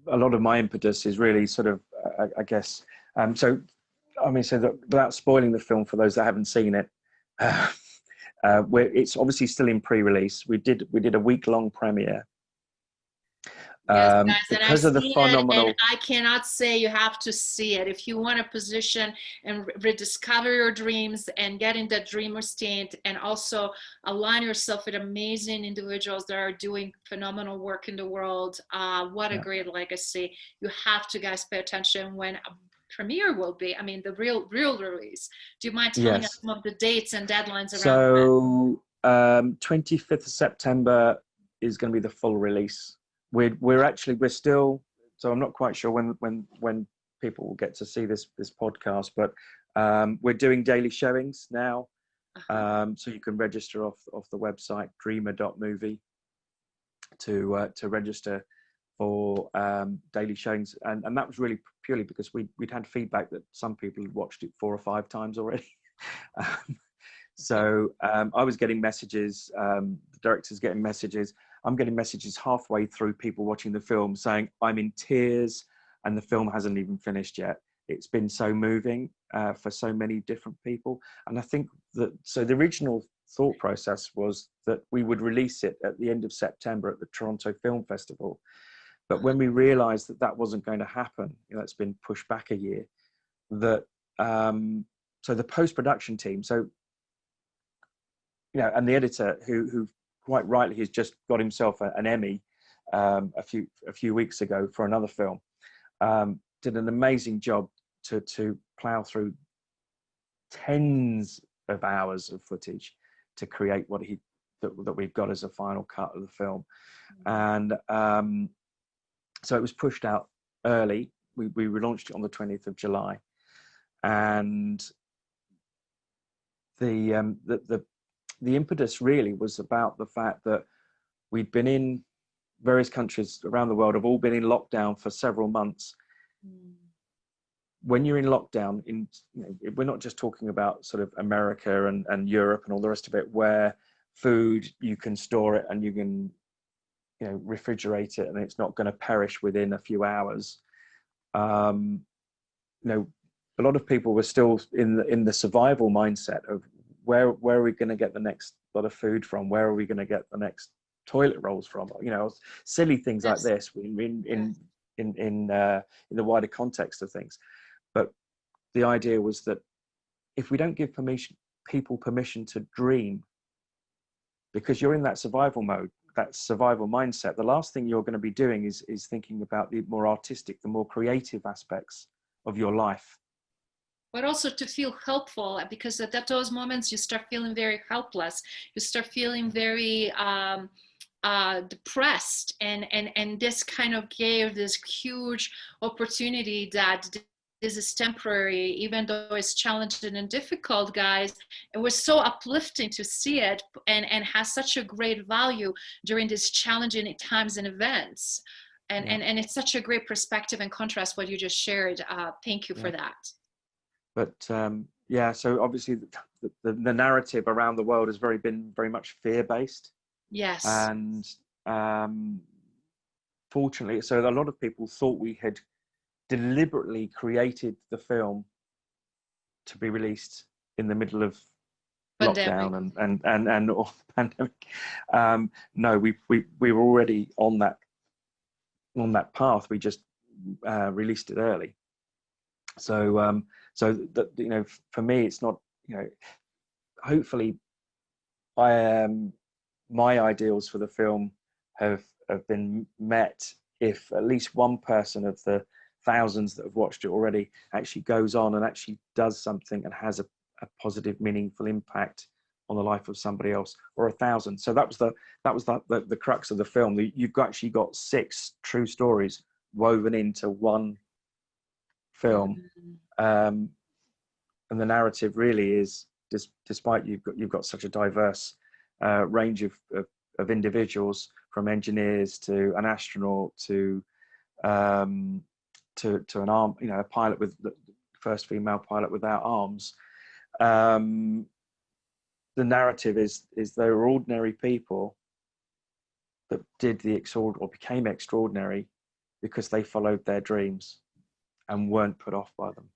lot of my impetus is really sort of, I guess, so that without spoiling the film for those that haven't seen it, it's obviously still in pre-release. We did a week-long premiere. Yes, guys, because of the phenomenal. And I cannot say you have to see it. If you want to position and rediscover your dreams and get in that dreamer state, and also align yourself with amazing individuals that are doing phenomenal work in the world, what a great legacy. You have to, guys, pay attention when premiere will be. I mean, the real release. Do you mind telling us some of the dates and deadlines around that? 25th of September is going to be the full release. We're still, so I'm not quite sure when people will get to see this podcast, but we're doing daily showings now. So you can register off the website dreamer.movie to register for daily showings, and that was really purely because we'd had feedback that some people had watched it 4 or 5 times already. So I was getting messages, the director's getting messages. I'm getting messages halfway through, people watching the film saying, I'm in tears and the film hasn't even finished yet. It's been so moving for so many different people. And I think so the original thought process was that we would release it at the end of September at the Toronto Film Festival. But when we realized that wasn't going to happen, it's been pushed back a year, so the post-production team, and the editor who quite rightly has just got himself an Emmy a few weeks ago for another film, did an amazing job to plow through tens of hours of footage to create that we've got as a final cut of the film. And so it was pushed out early. We relaunched it on the 20th of July. And the impetus really was about the fact that we'd been in various countries around the world, have all been in lockdown for several months. When you're in lockdown, we're not just talking about sort of America and Europe and all the rest of it, where food, you can store it and you can, refrigerate it and it's not going to perish within a few hours. A lot of people were still in the survival mindset of where are we going to get the next lot of food from? Where are we going to get the next toilet rolls from? Silly things like this in the wider context of things. But the idea was that if we don't give people permission to dream, because you're in that survival mode, that survival mindset, the last thing you're going to be doing is thinking about the more artistic, the more creative aspects of your life. But also to feel helpful, because at those moments you start feeling very helpless. You start feeling very depressed, and this kind of gave this huge opportunity that this is temporary, even though it's challenging and difficult, guys. It was so uplifting to see it, and has such a great value during these challenging times and events. And it's such a great perspective and contrast what you just shared. Thank you for that. But so obviously the narrative around the world has been very much fear-based. Yes. And fortunately, so a lot of people thought we had deliberately created the film to be released in the middle of lockdown and or pandemic. No, we were already on that path. We just released it early. So that, for me, it's not, hopefully my ideals for the film have been met if at least one person of the thousands that have watched it already actually goes on and actually does something and has a positive, meaningful impact on the life of somebody else, or 1,000. So that was the crux of the film. You've actually got 6 true stories woven into one film. And the narrative really is, despite you've got such a diverse range of individuals, from engineers to an astronaut to an arm, a pilot with the first female pilot without arms. The narrative is they were ordinary people that did the extraordinary, or became extraordinary, because they followed their dreams and weren't put off by them.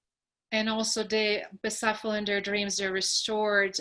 And also they, besides following their dreams, they restored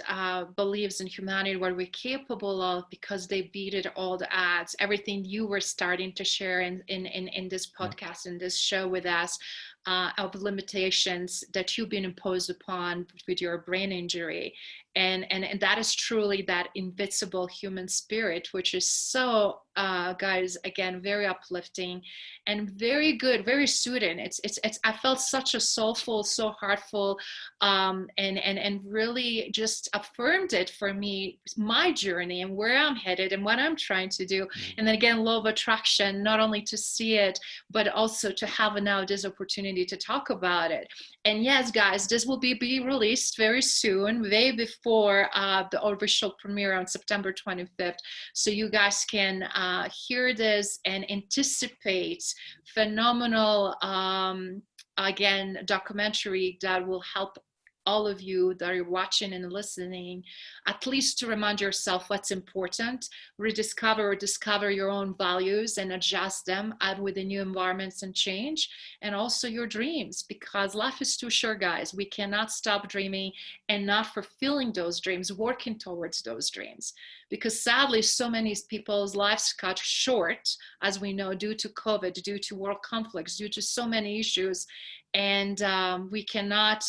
beliefs in humanity, what we're capable of, because they beat all the odds. Everything you were starting to share in this podcast, in this show with us, of limitations that you've been imposed upon with your brain injury. And that is truly that invincible human spirit, which is so, guys, again, very uplifting and very good, very soothing. It's I felt such a soulful, so heartful, and really just affirmed it for me, my journey and where I'm headed and what I'm trying to do. And then again, law of attraction, not only to see it, but also to have now this opportunity to talk about it. And yes, guys, this will be released very soon, way before the official premiere on September 25th. So you guys can hear this and anticipate phenomenal, again, documentary that will help all of you that are watching and listening, at least to remind yourself what's important, rediscover or discover your own values and adjust them with the new environments and change, and also your dreams, because life is too short, guys. We cannot stop dreaming and not fulfilling those dreams, working towards those dreams, because sadly, so many people's lives cut short, as we know, due to COVID, due to world conflicts, due to so many issues, and we cannot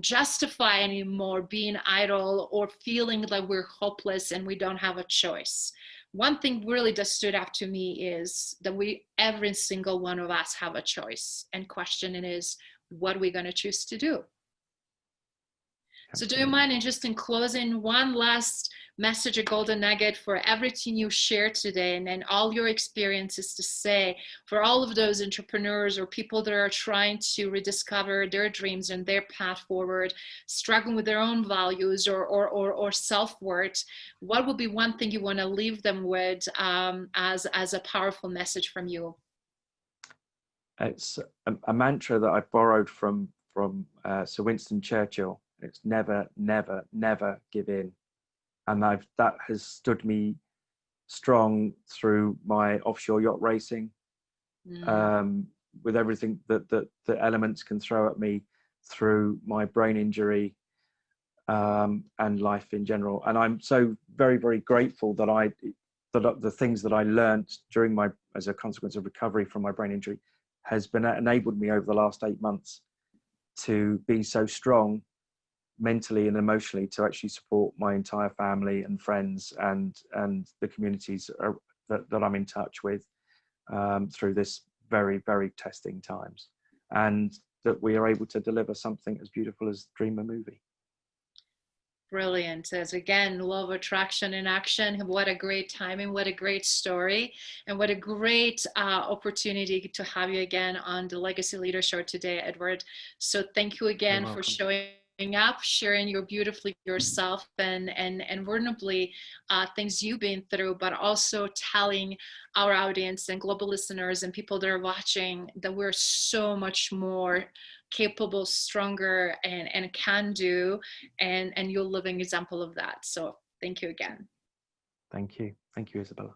justify anymore being idle or feeling like we're hopeless and we don't have a choice. One thing really that stood out to me is that every single one of us have a choice, and question is, what are we going to choose to do? So do you mind, and just in closing, one last message, a golden nugget for everything you shared today, and all your experiences, to say for all of those entrepreneurs or people that are trying to rediscover their dreams and their path forward, struggling with their own values or self-worth, what would be one thing you want to leave them with as a powerful message from you? It's a mantra that I borrowed from Sir Winston Churchill. It's never, never, never give in. And that has stood me strong through my offshore yacht racing, with everything that the elements can throw at me, through my brain injury, and life in general. And I'm so very, very grateful that the things that I learned as a consequence of recovery from my brain injury has enabled me over the last 8 months to be so strong mentally and emotionally, to actually support my entire family and friends and the communities that I'm in touch with through this very, very testing times, and that we are able to deliver something as beautiful as Dream a Movie. Brilliant. As again, law of attraction in action. What a great timing, what a great story, and what a great opportunity to have you again on the Legacy Leader Show today, Edward. So thank you again for showing up, sharing your beautifully yourself and vulnerably things you've been through, but also telling our audience and global listeners and people that are watching that we're so much more capable, stronger, and can do, and you're a living example of that. So thank you again. Thank you, Izabela.